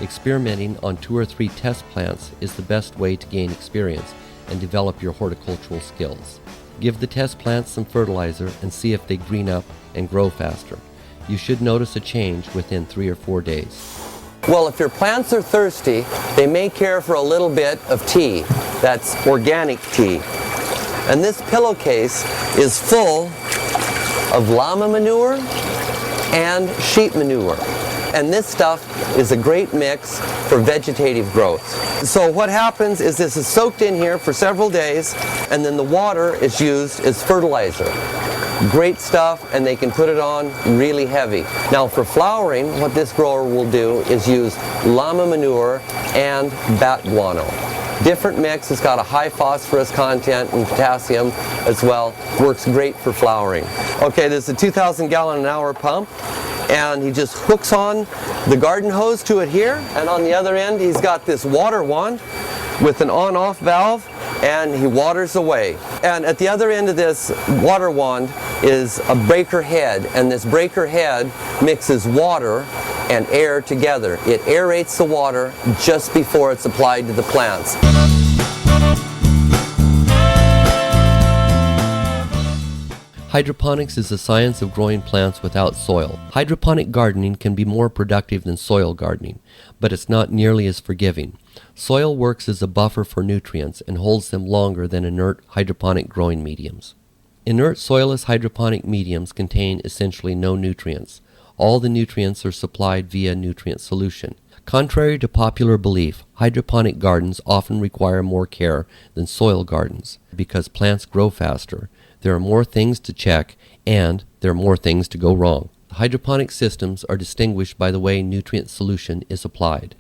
Experimenting on 2 or 3 test plants is the best way to gain experience and develop your horticultural skills. Give the test plants some fertilizer and see if they green up and grow faster. You should notice a change within 3 or 4 days. Well, if your plants are thirsty, they may care for a little bit of tea. That's organic tea. And this pillowcase is full of llama manure and sheep manure. And this stuff is a great mix for vegetative growth. So what happens is this is soaked in here for several days, and then the water is used as fertilizer. Great stuff, and they can put it on really heavy. Now for flowering, what this grower will do is use llama manure and bat guano. Different mix, it's got a high phosphorus content and potassium as well. Works great for flowering. Okay, there's a 2,000 gallon an hour pump, and he just hooks on the garden hose to it here, and on the other end he's got this water wand with an on-off valve, and he waters away. And at the other end of this water wand is a breaker head, and this breaker head mixes water and air together. It aerates the water just before it's applied to the plants. Hydroponics is the science of growing plants without soil. Hydroponic gardening can be more productive than soil gardening, but it's not nearly as forgiving. Soil works as a buffer for nutrients and holds them longer than inert hydroponic growing mediums. Inert soilless hydroponic mediums contain essentially no nutrients. All the nutrients are supplied via nutrient solution. Contrary to popular belief, hydroponic gardens often require more care than soil gardens. Because plants grow faster, there are more things to check, and there are more things to go wrong. Hydroponic systems are distinguished by the way nutrient solution is applied.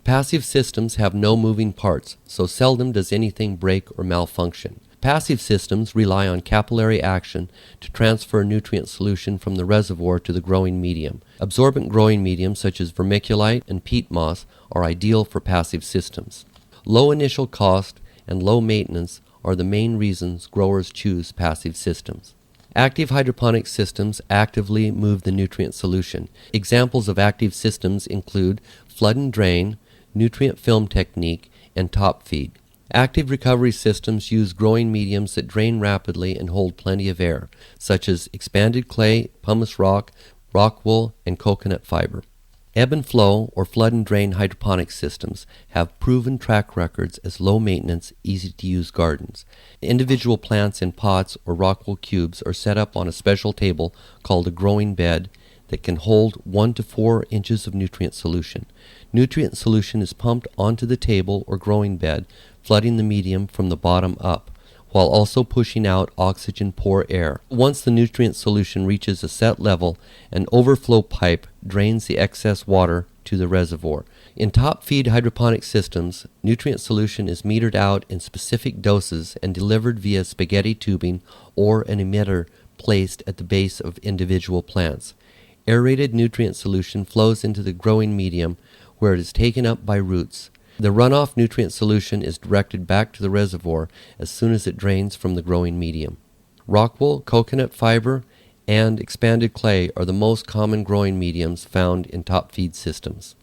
Passive systems have no moving parts, so seldom does anything break or malfunction. Passive systems rely on capillary action to transfer nutrient solution from the reservoir to the growing medium. Absorbent growing mediums such as vermiculite and peat moss are ideal for passive systems. Low initial cost and low maintenance are the main reasons growers choose passive systems. Active hydroponic systems actively move the nutrient solution. Examples of active systems include flood and drain, nutrient film technique, and top feed. Active recovery systems use growing mediums that drain rapidly and hold plenty of air, such as expanded clay, pumice rock, rock wool, and coconut fiber. Ebb and flow or flood and drain hydroponic systems have proven track records as low maintenance, easy to use gardens. Individual plants in pots or rock wool cubes are set up on a special table called a growing bed that can hold 1 to 4 inches of nutrient solution. Nutrient solution is pumped onto the table or growing bed, flooding the medium from the bottom up, while also pushing out oxygen-poor air. Once the nutrient solution reaches a set level, an overflow pipe drains the excess water to the reservoir. In top-feed hydroponic systems, nutrient solution is metered out in specific doses and delivered via spaghetti tubing or an emitter placed at the base of individual plants. Aerated nutrient solution flows into the growing medium where it is taken up by roots. The runoff nutrient solution is directed back to the reservoir as soon as it drains from the growing medium. Rock wool, coconut fiber, and expanded clay are the most common growing mediums found in top feed systems.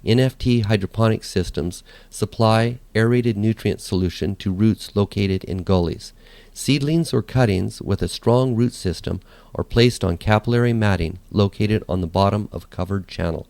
NFT hydroponic systems supply aerated nutrient solution to roots located in gullies. Seedlings or cuttings with a strong root system are placed on capillary matting located on the bottom of a covered channel.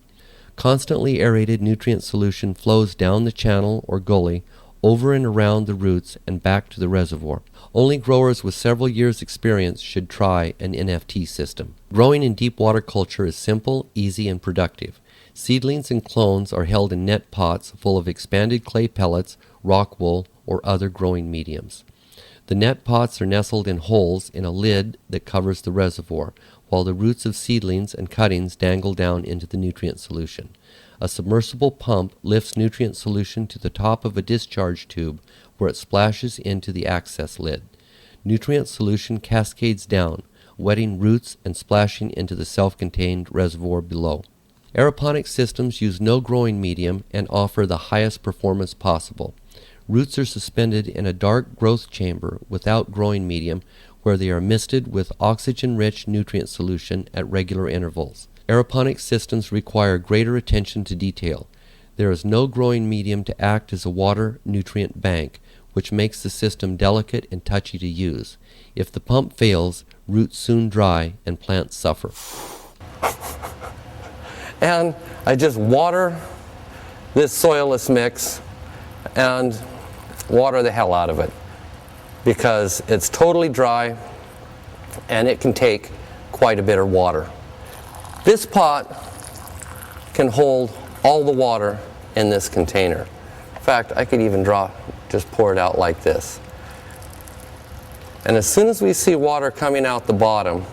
Constantly aerated nutrient solution flows down the channel or gully over and around the roots and back to the reservoir. Only growers with several years' experience should try an NFT system. Growing in deep water culture is simple, easy, and productive. Seedlings and clones are held in net pots full of expanded clay pellets, rock wool, or other growing mediums. The net pots are nestled in holes in a lid that covers the reservoir, while the roots of seedlings and cuttings dangle down into the nutrient solution. A submersible pump lifts nutrient solution to the top of a discharge tube where it splashes into the access lid. Nutrient solution cascades down, wetting roots and splashing into the self-contained reservoir below. Aeroponic systems use no growing medium and offer the highest performance possible. Roots are suspended in a dark growth chamber without growing medium where they are misted with oxygen-rich nutrient solution at regular intervals. Aeroponic systems require greater attention to detail. There is no growing medium to act as a water nutrient bank, which makes the system delicate and touchy to use. If the pump fails, roots soon dry and plants suffer. And I just water this soilless mix and water the hell out of it because it's totally dry and it can take quite a bit of water. This pot can hold all the water in this container. In fact, I could even just pour it out like this. And as soon as we see water coming out the bottom,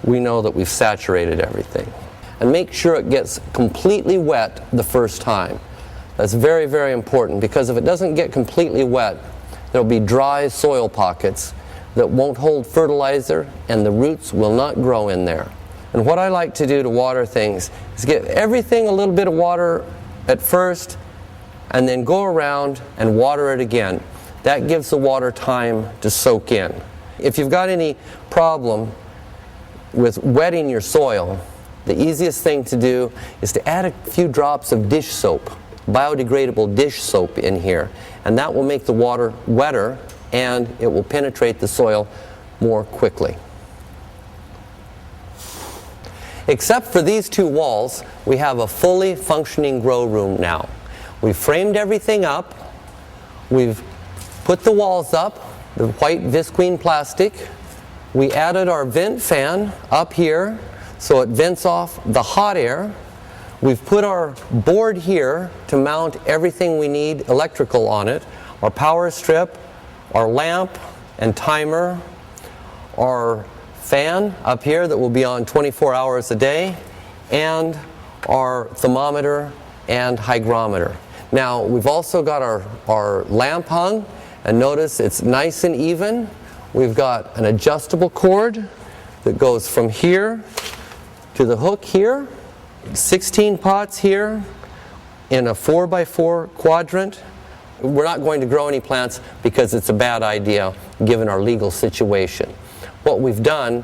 we know that we've saturated everything. And make sure it gets completely wet the first time. That's very, very important because if it doesn't get completely wet, there'll be dry soil pockets that won't hold fertilizer and the roots will not grow in there. And what I like to do to water things is give everything a little bit of water at first and then go around and water it again. That gives the water time to soak in. If you've got any problem with wetting your soil, the easiest thing to do is to add a few drops of dish soap, biodegradable dish soap in here, and that will make the water wetter and it will penetrate the soil more quickly. Except for these two walls, we have a fully functioning grow room now. We've framed everything up, we've put the walls up, the white visqueen plastic, we added our vent fan up here so it vents off the hot air. We've put our board here to mount everything we need electrical on it, our power strip, our lamp and timer, our fan up here that will be on 24 hours a day, and our thermometer and hygrometer. Now we've also got our lamp hung, and notice it's nice and even. We've got an adjustable cord that goes from here to the hook here, 16 pots here in a 4x4 quadrant. We're not going to grow any plants because it's a bad idea given our legal situation. What we've done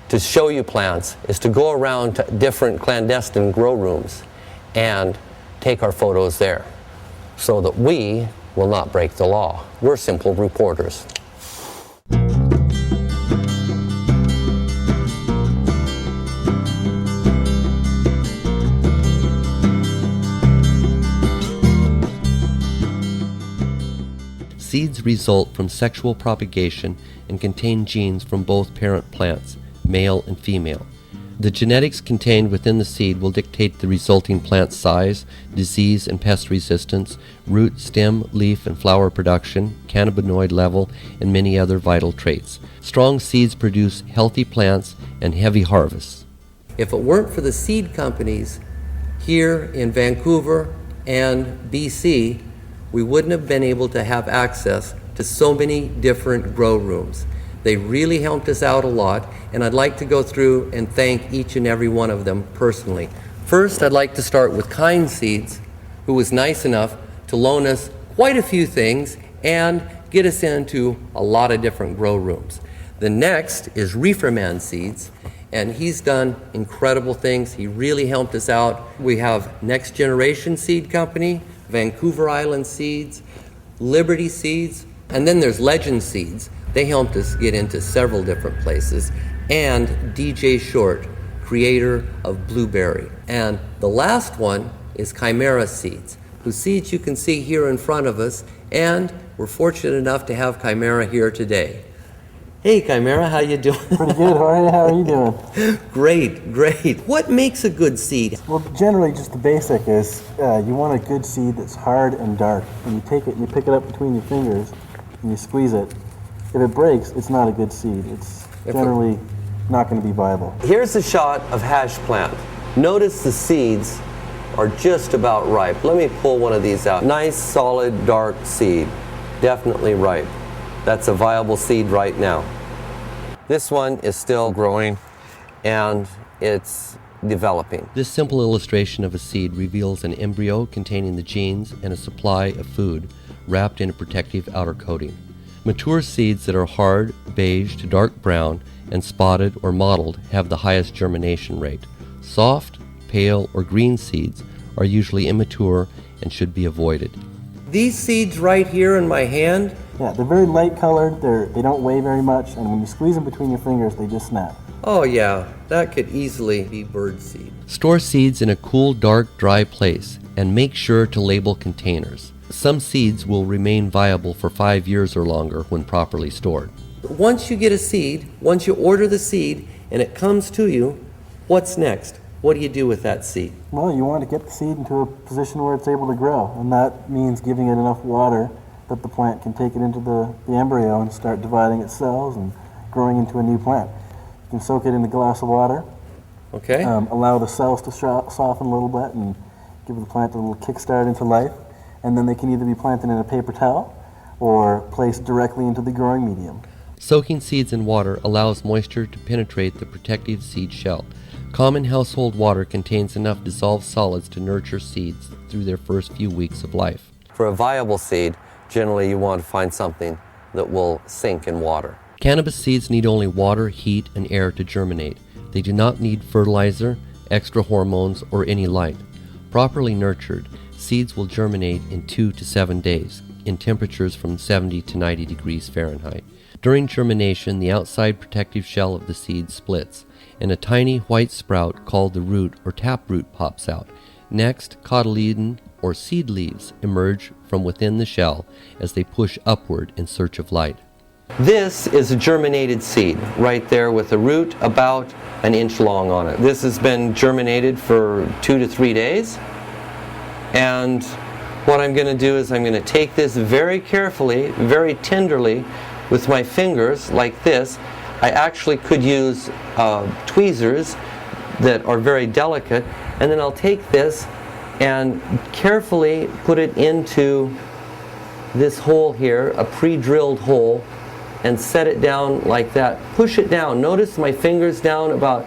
to show you plants is to go around to different clandestine grow rooms and take our photos there so that we will not break the law. We're simple reporters. Seeds result from sexual propagation and contain genes from both parent plants, male and female. The genetics contained within the seed will dictate the resulting plant size, disease and pest resistance, root, stem, leaf, and flower production, cannabinoid level, and many other vital traits. Strong seeds produce healthy plants and heavy harvests. If it weren't for the seed companies here in Vancouver and BC, we wouldn't have been able to have access to so many different grow rooms. They really helped us out a lot, and I'd like to go through and thank each and every one of them personally. First, I'd like to start with Kind Seeds, who was nice enough to loan us quite a few things and get us into a lot of different grow rooms. The next is Reeferman Seeds, and he's done incredible things. He really helped us out. We have Next Generation Seed Company, Vancouver Island Seeds, Liberty Seeds, and then there's Legend Seeds. They helped us get into several different places. And DJ Short, creator of Blueberry. And the last one is Chimera Seeds, whose seeds you can see here in front of us, And we're fortunate enough to have Chimera here today. Hey Chimera, how you doing? Pretty good, Jorge. How are you doing? Great, great. What makes a good seed? Well, generally, just the basic is you want a good seed that's hard and dark. And you take it, you pick it up between your fingers, and you squeeze it. If it breaks, it's not a good seed. It's generally not going to be viable. Here's a shot of hash plant. Notice the seeds are just about ripe. Let me pull one of these out. Nice, solid, dark seed. Definitely ripe. That's a viable seed right now. This one is still growing and it's developing. This simple illustration of a seed reveals an embryo containing the genes and a supply of food wrapped in a protective outer coating. Mature seeds that are hard, beige to dark brown, and spotted or mottled have the highest germination rate. Soft, pale, or green seeds are usually immature and should be avoided. These seeds right here in my hand, Yeah, they're very light colored. They don't weigh very much, and when you squeeze them between your fingers, they just snap. oh yeah, that could easily be bird seed. Store seeds in a cool, dark, dry place and make sure to label containers. Some seeds will remain viable for 5 years or longer when properly stored. Once you get a seed, once you order the seed and it comes to you, what's next? What do you do with that seed? Well, you want to get the seed into a position where it's able to grow, and that means giving it enough water that the plant can take it into the embryo and start dividing its cells and growing into a new plant. You can soak it in a glass of water, Okay. allow the cells to soften a little bit and give the plant a little kickstart into life, and then they can either be planted in a paper towel or placed directly into the growing medium. Soaking seeds in water allows moisture to penetrate the protective seed shell. Common household water contains enough dissolved solids to nurture seeds through their first few weeks of life. For a viable seed, generally you want to find something that will sink in water. Cannabis seeds need only water, heat, and air to germinate. They do not need fertilizer, extra hormones, or any light. Properly nurtured, seeds will germinate in 2 to 7 days, in temperatures from 70 to 90 degrees Fahrenheit. During germination, the outside protective shell of the seed splits, and a tiny white sprout called the root or taproot pops out. Next, cotyledon or seed leaves emerge from within the shell as they push upward in search of light. This is a germinated seed right there with a root about an inch long on it. This has been germinated for 2 to 3 days, and what I'm going to do is I'm going to take this very carefully, very tenderly with my fingers like this. I actually could use tweezers that are very delicate, and then I'll take this and carefully put it into this hole here, a pre-drilled hole, and set it down like that. Push it down. Notice my fingers down about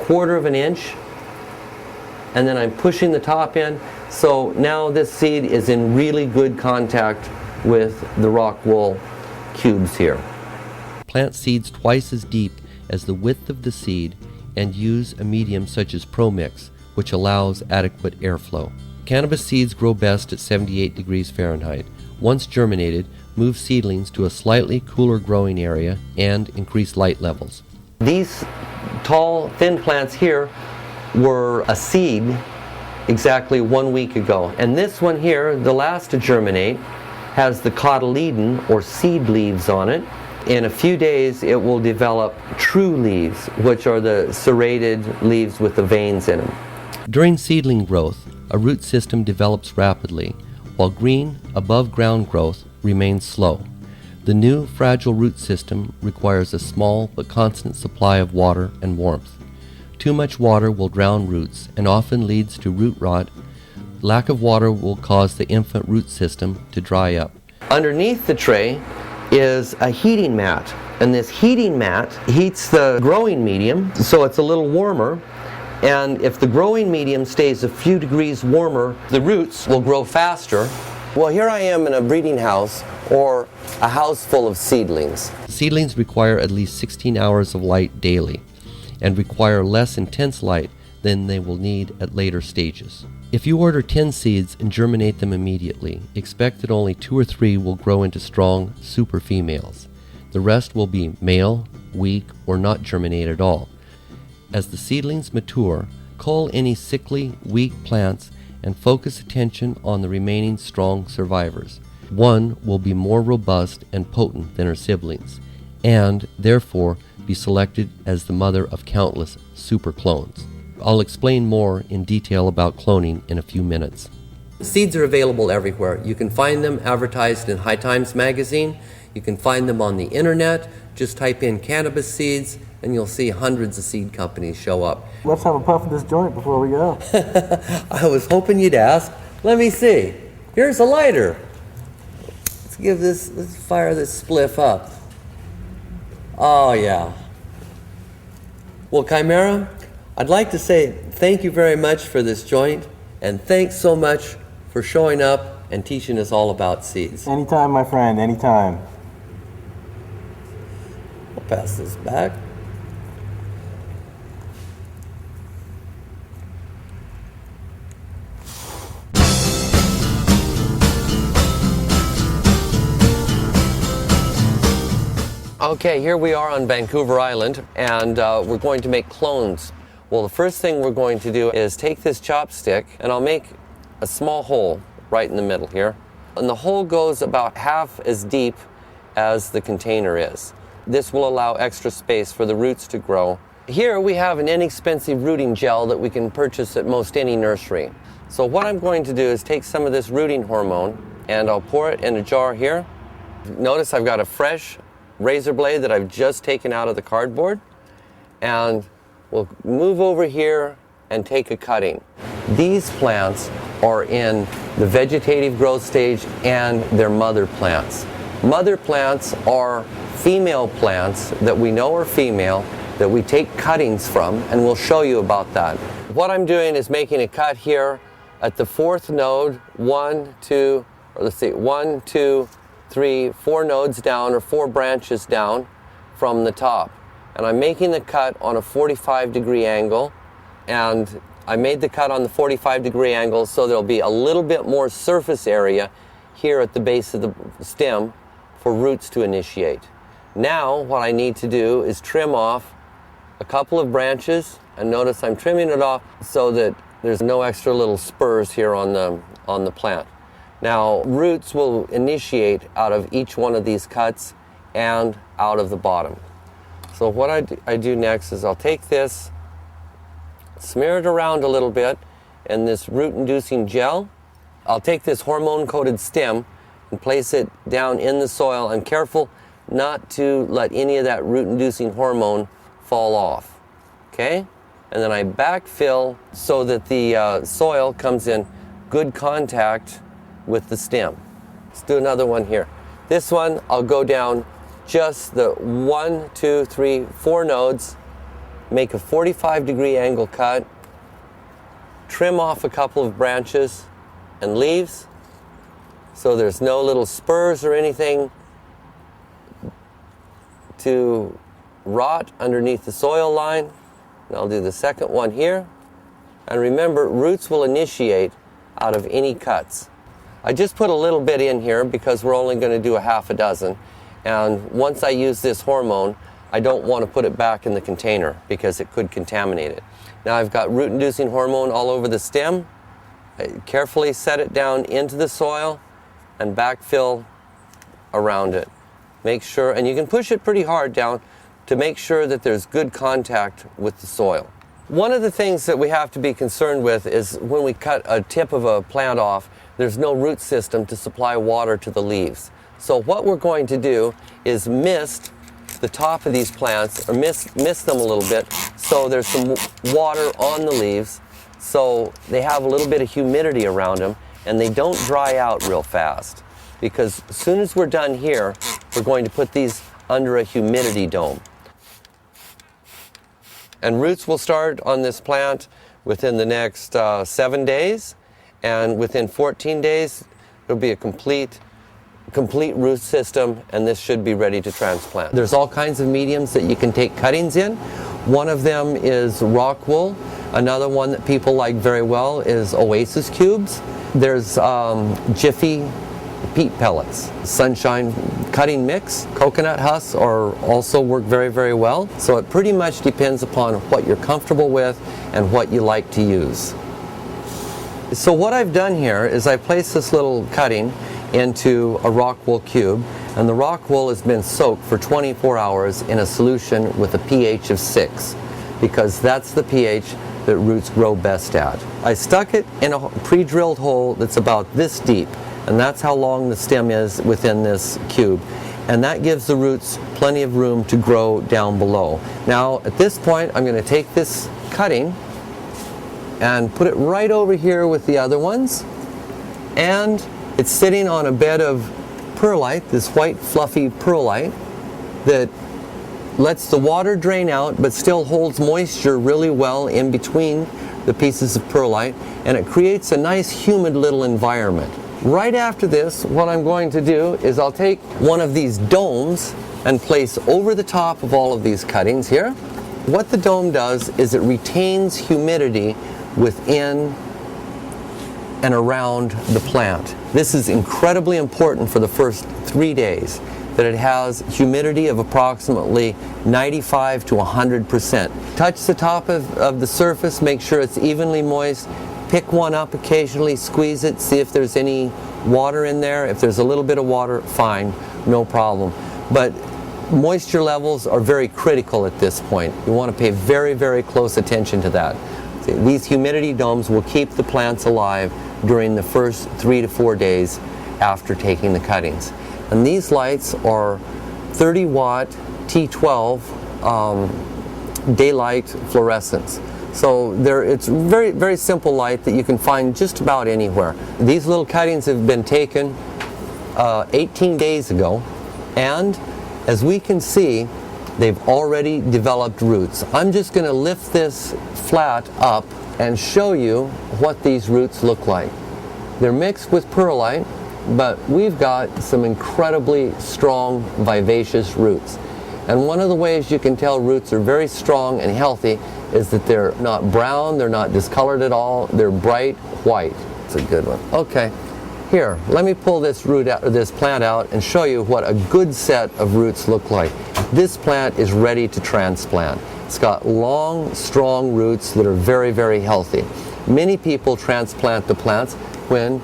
1/4 of an inch, and then I'm pushing the top in. So now this seed is in really good contact with the rock wool cubes here. Plant seeds twice as deep as the width of the seed and use a medium such as ProMix, which allows adequate airflow. Cannabis seeds grow best at 78 degrees Fahrenheit. Once germinated, move seedlings to a slightly cooler growing area and increase light levels. These tall, thin plants here were a seed exactly 1 week ago. And this one here, the last to germinate, has the cotyledon or seed leaves on it. In a few days it will develop true leaves, which are the serrated leaves with the veins in them. During seedling growth, a root system develops rapidly, while green, above-ground growth remains slow. The new, fragile root system requires a small but constant supply of water and warmth. Too much water will drown roots and often leads to root rot. Lack of water will cause the infant root system to dry up. Underneath the tray is a heating mat, and this heating mat heats the growing medium so it's a little warmer, and if the growing medium stays a few degrees warmer, the roots will grow faster. Well, here I am in a breeding house or a house full of seedlings. Seedlings require at least 16 hours of light daily and require less intense light than they will need at later stages. If you order 10 seeds and germinate them immediately, expect that only 2 or 3 will grow into strong super females. The rest will be male, weak, or not germinate at all. As the seedlings mature, cull any sickly, weak plants and focus attention on the remaining strong survivors. One will be more robust and potent than her siblings, and therefore be selected as the mother of countless super clones. I'll explain more in detail about cloning in a few minutes. Seeds are available everywhere. You can find them advertised in High Times magazine. You can find them on the internet. Just type in cannabis seeds and you'll see hundreds of seed companies show up. Let's have a puff of this joint before we go. I was hoping you'd ask. Let me see. Here's a lighter. Let's fire this spliff up. Oh yeah. Well, Chimera, I'd like to say thank you very much for this joint, and thanks so much for showing up and teaching us all about seeds. Anytime, my friend, anytime. I'll pass this back. Okay, here we are on Vancouver Island, and we're going to make clones. Well, the first thing we're going to do is take this chopstick, and I'll make a small hole right in the middle here. And the hole goes about half as deep as the container is. This will allow extra space for the roots to grow. Here we have an inexpensive rooting gel that we can purchase at most any nursery. So what I'm going to do is take some of this rooting hormone, and I'll pour it in a jar here. Notice I've got a fresh razor blade that I've just taken out of the cardboard, and we'll move over here and take a cutting. These plants are in the vegetative growth stage and they're mother plants. Mother plants are female plants that we know are female that we take cuttings from, and we'll show you about that. What I'm doing is making a cut here at the fourth node, 1, 2, 3, 4 nodes down, or 4 branches down from the top. And I'm making the cut on a 45-degree angle, and I made the cut on the 45-degree angle so there'll be a little bit more surface area here at the base of the stem for roots to initiate. Now what I need to do is trim off a couple of branches, and notice I'm trimming it off so that there's no extra little spurs here on the plant. Now, roots will initiate out of each one of these cuts and out of the bottom. So what I do next is I'll take this, smear it around a little bit in this root-inducing gel. I'll take this hormone-coated stem and place it down in the soil, and careful not to let any of that root-inducing hormone fall off, okay? And then I backfill so that the soil comes in good contact with the stem. Let's do another one here. This one, I'll go down just the 1, 2, 3, 4 nodes, make a 45-degree angle cut, trim off a couple of branches and leaves so there's no little spurs or anything to rot underneath the soil line. And I'll do the second one here. And remember, roots will initiate out of any cuts. I just put a little bit in here because we're only going to do a half a dozen. And once I use this hormone, I don't want to put it back in the container because it could contaminate it. Now I've got root-inducing hormone all over the stem. I carefully set it down into the soil and backfill around it. Make sure, and you can push it pretty hard down to make sure that there's good contact with the soil. One of the things that we have to be concerned with is when we cut a tip of a plant off, there's no root system to supply water to the leaves. So what we're going to do is mist the top of these plants, or mist them a little bit so there's some water on the leaves so they have a little bit of humidity around them and they don't dry out real fast. Because as soon as we're done here, we're going to put these under a humidity dome. And roots will start on this plant within the next 7 days, and within 14 days it'll be a complete root system, and this should be ready to transplant. There's all kinds of mediums that you can take cuttings in. One of them is rock wool. Another one that people like very well is Oasis cubes. There's Jiffy peat pellets, sunshine cutting mix, coconut husks are also work very, very well. So it pretty much depends upon what you're comfortable with and what you like to use. So what I've done here is I placed this little cutting into a rock wool cube, and the rock wool has been soaked for 24 hours in a solution with a pH of 6, because that's the pH that roots grow best at. I stuck it in a pre-drilled hole that's about this deep, and that's how long the stem is within this cube. And that gives the roots plenty of room to grow down below. Now, at this point, I'm going to take this cutting and put it right over here with the other ones. And it's sitting on a bed of perlite, this white fluffy perlite that lets the water drain out but still holds moisture really well in between the pieces of perlite, and it creates a nice humid little environment. Right after this, what I'm going to do is I'll take one of these domes and place over the top of all of these cuttings here. What the dome does is it retains humidity within and around the plant. This is incredibly important for the first 3 days, that it has humidity of approximately 95 to 100%. Touch the top of the surface, make sure it's evenly moist. Pick one up occasionally, squeeze it, see if there's any water in there. If there's a little bit of water, fine, no problem. But moisture levels are very critical at this point. You want to pay very, very close attention to that. These humidity domes will keep the plants alive during the first 3 to 4 days after taking the cuttings. And these lights are 30 watt T12 daylight fluorescents. So it's very, very simple light that you can find just about anywhere. These little cuttings have been taken 18 days ago, and as we can see, they've already developed roots. I'm just going to lift this flat up and show you what these roots look like. They're mixed with perlite, but we've got some incredibly strong, vivacious roots. And one of the ways you can tell roots are very strong and healthy is that they're not brown, they're not discolored at all, they're bright white. It's a good one. Okay, here, let me pull this root out, or this plant out, and show you what a good set of roots look like. This plant is ready to transplant. It's got long, strong roots that are very, very healthy. Many people transplant the plants when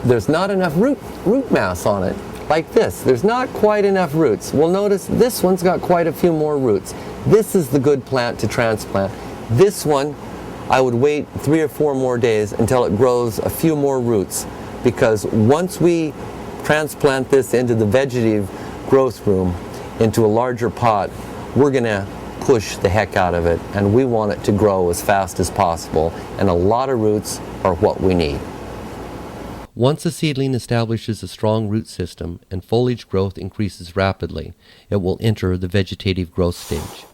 there's not enough root mass on it. Like this, there's not quite enough roots. Well, notice this one's got quite a few more roots. This is the good plant to transplant. This one, I would wait 3 or 4 more days until it grows a few more roots, because once we transplant this into the vegetative growth room, into a larger pot, we're gonna push the heck out of it, and we want it to grow as fast as possible, and a lot of roots are what we need. Once a seedling establishes a strong root system and foliage growth increases rapidly, it will enter the vegetative growth stage.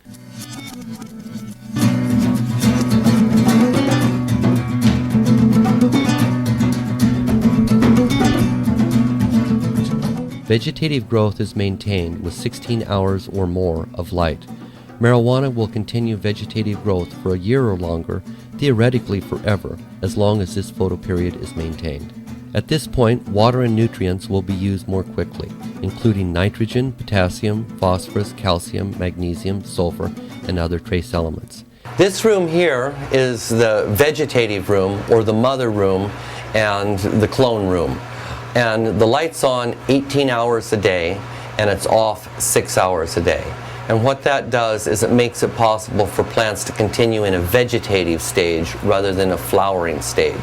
Vegetative growth is maintained with 16 hours or more of light. Marijuana will continue vegetative growth for a year or longer, theoretically forever, as long as this photoperiod is maintained. At this point, water and nutrients will be used more quickly, including nitrogen, potassium, phosphorus, calcium, magnesium, sulfur, and other trace elements. This room here is the vegetative room, or the mother room, and the clone room. And the light's on 18 hours a day, and it's off 6 hours a day. And what that does is it makes it possible for plants to continue in a vegetative stage rather than a flowering stage.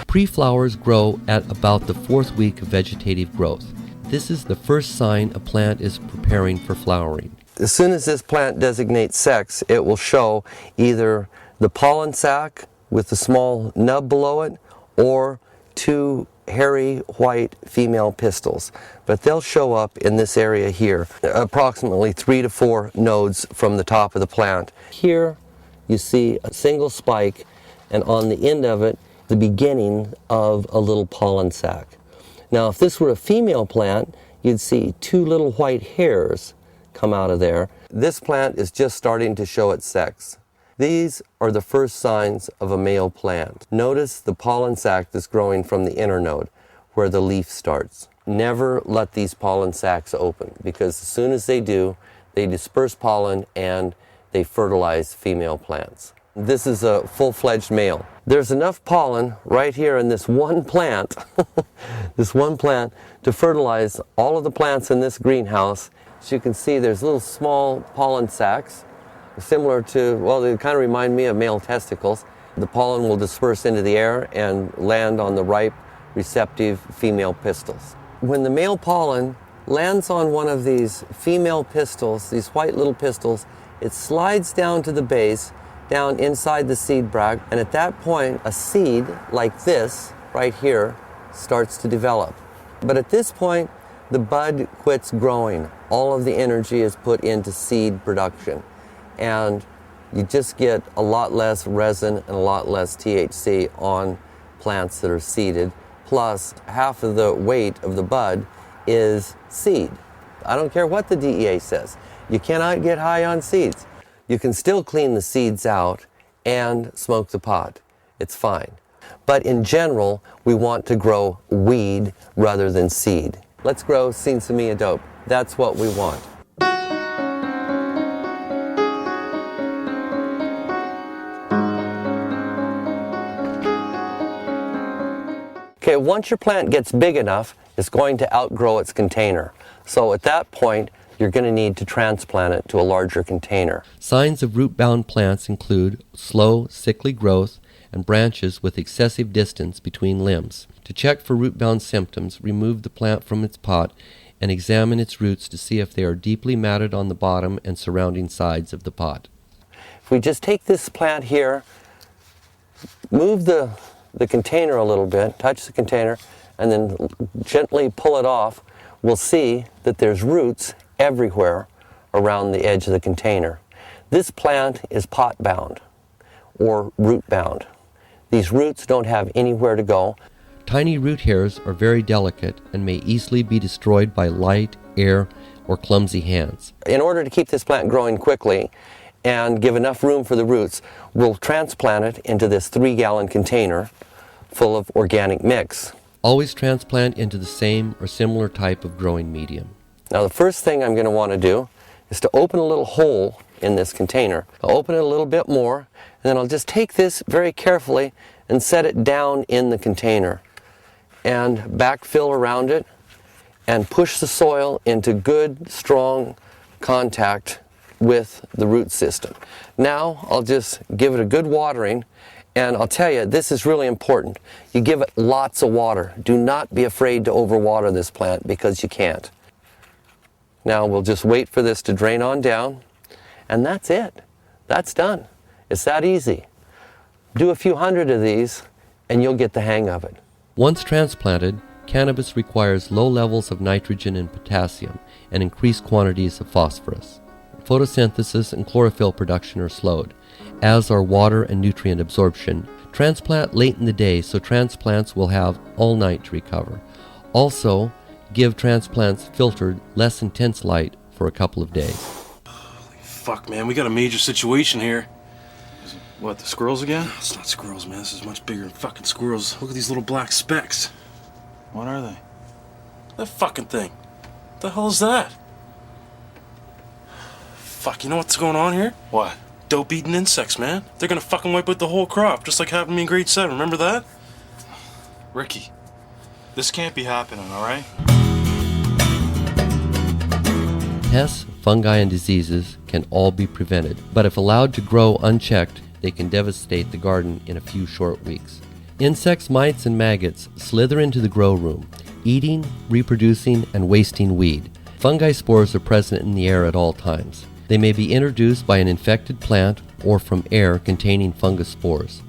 Pre-flowers grow at about the 4th week of vegetative growth. This is the first sign a plant is preparing for flowering. As soon as this plant designates sex, it will show either the pollen sac with the small nub below it, or 2 hairy white female pistils. But they'll show up in this area here, approximately 3 to 4 nodes from the top of the plant. Here you see a single spike, and on the end of it, the beginning of a little pollen sac. Now, if this were a female plant, you'd see 2 little white hairs come out of there. This plant is just starting to show its sex. These are the first signs of a male plant. Notice the pollen sac that's growing from the inner node, where the leaf starts. Never let these pollen sacs open, because as soon as they do, they disperse pollen and they fertilize female plants. This is a full-fledged male. There's enough pollen right here in this one plant, this one plant, to fertilize all of the plants in this greenhouse. As you can see, there's little small pollen sacs, similar to, well, they kind of remind me of male testicles. The pollen will disperse into the air and land on the ripe, receptive female pistils. When the male pollen lands on one of these female pistils, these white little pistils, it slides down to the base, down inside the seed bracts, and at that point, a seed like this, right here, starts to develop. But at this point, the bud quits growing. All of the energy is put into seed production. And you just get a lot less resin and a lot less THC on plants that are seeded. Plus, half of the weight of the bud is seed. I don't care what the DEA says. You cannot get high on seeds. You can still clean the seeds out and smoke the pot. It's fine. But in general, we want to grow weed rather than seed. Let's grow Sinsemilla dope. That's what we want. Okay, once your plant gets big enough, it's going to outgrow its container. So at that point, you're going to need to transplant it to a larger container. Signs of root-bound plants include slow, sickly growth and branches with excessive distance between limbs. To check for root-bound symptoms, remove the plant from its pot and examine its roots to see if they are deeply matted on the bottom and surrounding sides of the pot. If we just take this plant here, move the container a little bit, touch the container, and then gently pull it off, we'll see that there's roots everywhere around the edge of the container. This plant is pot-bound or root-bound. These roots don't have anywhere to go. Tiny root hairs are very delicate and may easily be destroyed by light, air, or clumsy hands. In order to keep this plant growing quickly and give enough room for the roots, we'll transplant it into this 3-gallon container full of organic mix. Always transplant into the same or similar type of growing medium. Now the first thing I'm going to want to do is to open a little hole in this container. I'll open it a little bit more, and then I'll just take this very carefully and set it down in the container and backfill around it and push the soil into good, strong contact with the root system. Now I'll just give it a good watering, and I'll tell you, this is really important. You give it lots of water. Do not be afraid to overwater this plant because you can't. Now we'll just wait for this to drain on down, and that's it. That's done. It's that easy. Do a few hundred of these, and you'll get the hang of it. Once transplanted, cannabis requires low levels of nitrogen and potassium and increased quantities of phosphorus. Photosynthesis and chlorophyll production are slowed, as are water and nutrient absorption. Transplant late in the day so transplants will have all night to recover. Also, give transplants filtered, less intense light for a couple of days. Holy fuck, man, we got a major situation here. What, the squirrels again? It's not squirrels, man. This is much bigger than fucking squirrels. Look at these little black specks. What are they? That fucking thing. What the hell is that? Fuck, you know what's going on here? What? Dope-eating insects, man. They're gonna fucking wipe out the whole crop, just like happened to me in grade 7. Remember that? Ricky, this can't be happening, all right? Pests, fungi, and diseases can all be prevented, but if allowed to grow unchecked, they can devastate the garden in a few short weeks. Insects, mites, and maggots slither into the grow room, eating, reproducing, and wasting weed. Fungi spores are present in the air at all times. They may be introduced by an infected plant or from air containing fungus spores.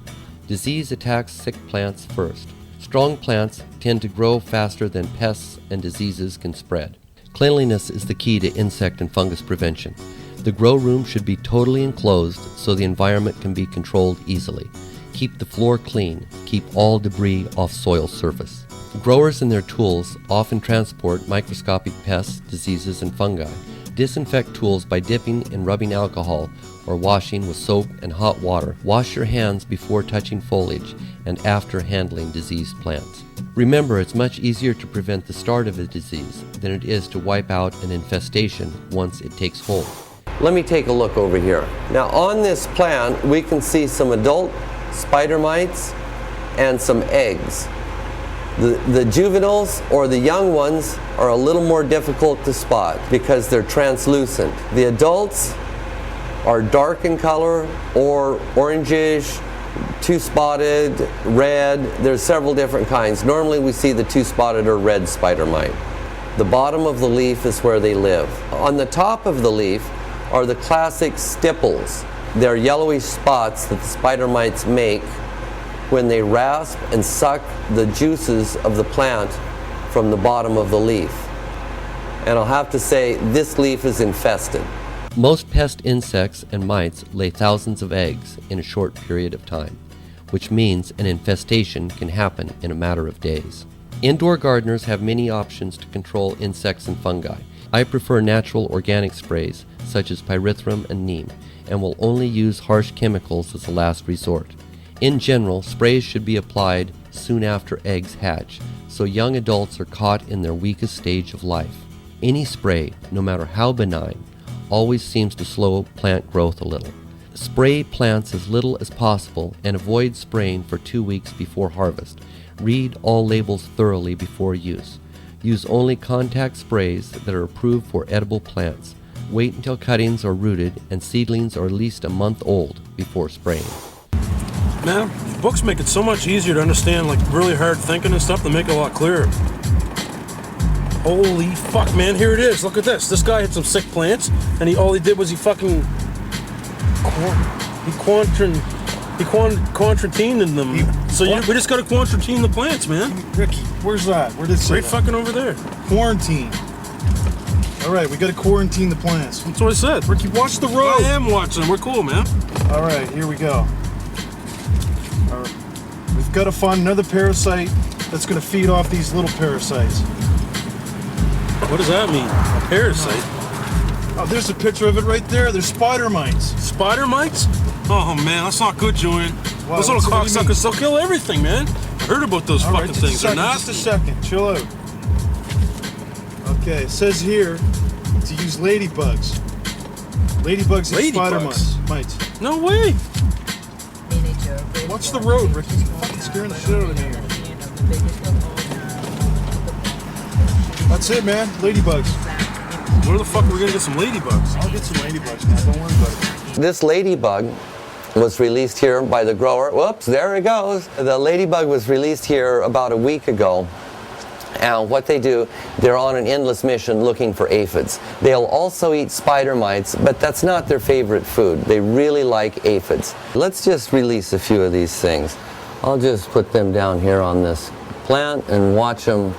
Disease attacks sick plants first. Strong plants tend to grow faster than pests and diseases can spread. Cleanliness is the key to insect and fungus prevention. The grow room should be totally enclosed so the environment can be controlled easily. Keep the floor clean. Keep all debris off soil surface. Growers and their tools often transport microscopic pests, diseases, and fungi. Disinfect tools by dipping in rubbing alcohol or washing with soap and hot water. Wash your hands before touching foliage and after handling diseased plants. Remember, it's much easier to prevent the start of a disease than it is to wipe out an infestation once it takes hold. Let me take a look over here. Now on this plant, we can see some adult spider mites and some eggs. The juveniles, or the young ones, are a little more difficult to spot because they're translucent. The adults are dark in color or orangish, two-spotted, red. There's several different kinds. Normally we see the two-spotted or red spider mite. The bottom of the leaf is where they live. On the top of the leaf are the classic stipples. They're yellowish spots that the spider mites make when they rasp and suck the juices of the plant from the bottom of the leaf. And I'll have to say, this leaf is infested. Most pest insects and mites lay thousands of eggs in a short period of time, which means an infestation can happen in a matter of days. Indoor gardeners have many options to control insects and fungi. I prefer natural organic sprays such as pyrethrum and neem, and will only use harsh chemicals as a last resort. In general, sprays should be applied soon after eggs hatch, so young adults are caught in their weakest stage of life. Any spray, no matter how benign, always seems to slow plant growth a little. Spray plants as little as possible and avoid spraying for 2 weeks before harvest. Read all labels thoroughly before use. Use only contact sprays that are approved for edible plants. Wait until cuttings are rooted and seedlings are at least a month old before spraying. Man, books make it so much easier to understand, like really hard thinking and stuff. They make it a lot clearer. Holy fuck, man, here it is. Look at this. This guy had some sick plants, and all he did was he fucking quantratine in them. We just gotta quantratine the plants, man. Ricky, where's that? Where did it say Right that? fucking over there. Quarantine. All right, we gotta quarantine the plants. That's what I said. Ricky, watch the road. I am watching. We're cool, man. All right, here we go. All right. We've got to find another parasite that's gonna feed off these little parasites. What does that mean? A parasite? Oh, there's a picture of it right there. There's spider mites. Spider mites? Oh man, that's not good, Julian. Wow, Those little so what do you mean? cocksuckers, they'll kill everything, man. I heard about those All right, fucking just a things. They're second, just a nasty. second. Chill out. Okay, it says here to use ladybugs. Ladybugs and spider mites. No way. Watch the road, Ricky. You're fucking scaring the shit out of me here. That's it, man. Ladybugs. Where the fuck are we gonna get some ladybugs? I'll get some ladybugs, man. Don't worry about it. This ladybug was released here by the grower. Whoops, there it goes. The ladybug was released here about a week ago. And what they do, they're on an endless mission looking for aphids. They'll also eat spider mites, but that's not their favorite food. They really like aphids. Let's just release a few of these things. I'll just put them down here on this plant and watch them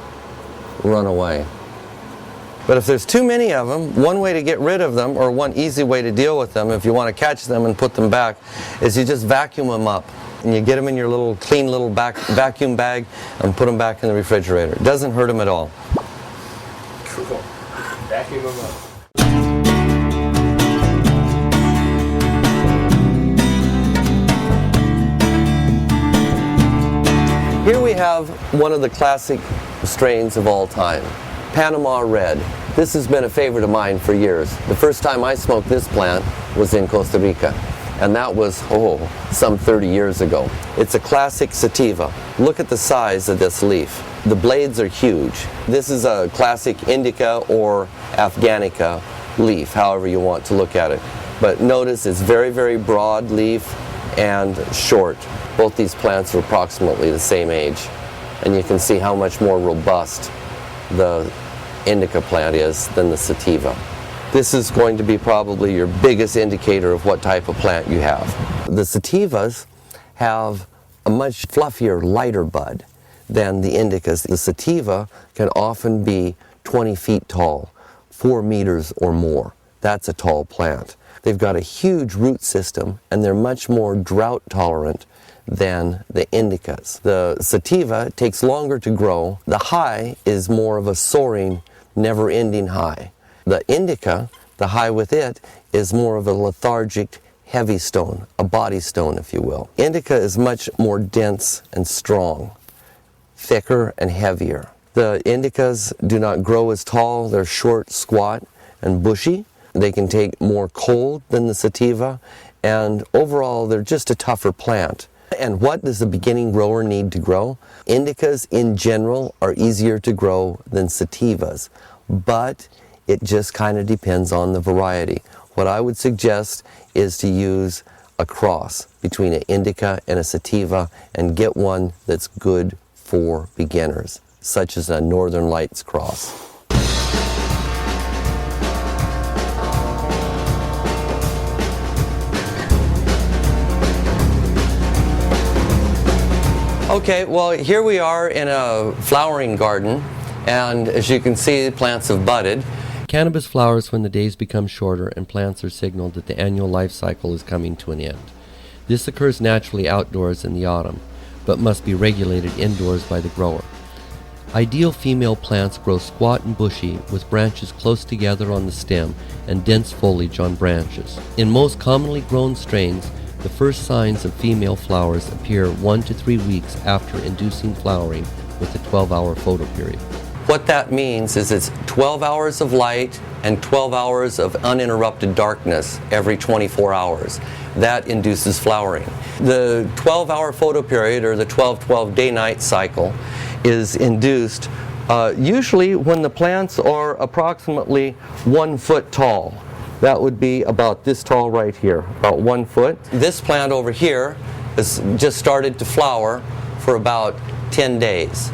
run away. But if there's too many of them, one way to get rid of them, or one easy way to deal with them if you want to catch them and put them back, is you just vacuum them up. And you get them in your little clean little vacuum bag and put them back in the refrigerator. It doesn't hurt them at all. Cool. Vacuum them up. Here we have one of the classic strains of all time, Panama Red. This has been a favorite of mine for years. The first time I smoked this plant was in Costa Rica, and that was, some 30 years ago. It's a classic sativa. Look at the size of this leaf. The blades are huge. This is a classic indica or afghanica leaf, however you want to look at it. But notice it's very, very broad leaf and short. Both these plants are approximately the same age, and you can see how much more robust the indica plant is than the sativa. This is going to be probably your biggest indicator of what type of plant you have. The sativas have a much fluffier, lighter bud than the indicas. The sativa can often be 20 feet tall, 4 meters or more. That's a tall plant. They've got a huge root system, and they're much more drought tolerant than the indicas. The sativa takes longer to grow. The high is more of a soaring, never-ending high. The indica, the high with it, is more of a lethargic, heavy stone, a body stone, if you will. Indica is much more dense and strong, thicker and heavier. The indicas do not grow as tall. They're short, squat, and bushy, They can take more cold than the sativa, and overall they're just a tougher plant. And what does the beginning grower need to grow? Indicas in general are easier to grow than sativas, but it just kind of depends on the variety. What I would suggest is to use a cross between an indica and a sativa and get one that's good for beginners, such as a Northern Lights cross. Okay, well, here we are in a flowering garden, and as you can see, the plants have budded. Cannabis flowers when the days become shorter and plants are signaled that the annual life cycle is coming to an end. This occurs naturally outdoors in the autumn, but must be regulated indoors by the grower. Ideal female plants grow squat and bushy with branches close together on the stem and dense foliage on branches. In most commonly grown strains, the first signs of female flowers appear 1 to 3 weeks after inducing flowering with a 12-hour photoperiod. What that means is it's 12 hours of light and 12 hours of uninterrupted darkness every 24 hours. That induces flowering. The 12-hour photoperiod, or the 12-12 day-night cycle, is induced usually when the plants are approximately 1 foot tall. That would be about this tall right here, about 1 foot. This plant over here has just started to flower for about 10 days.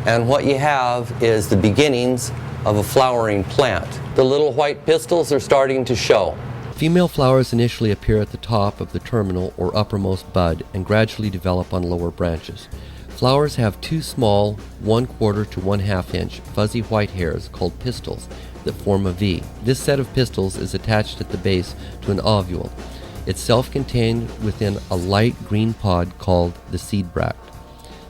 And what you have is the beginnings of a flowering plant. The little white pistils are starting to show. Female flowers initially appear at the top of the terminal or uppermost bud and gradually develop on lower branches. Flowers have 2 small, 1/4 to 1/2 inch fuzzy white hairs called pistils that form a V. This set of pistils is attached at the base to an ovule. It's self-contained within a light green pod called the seed bract.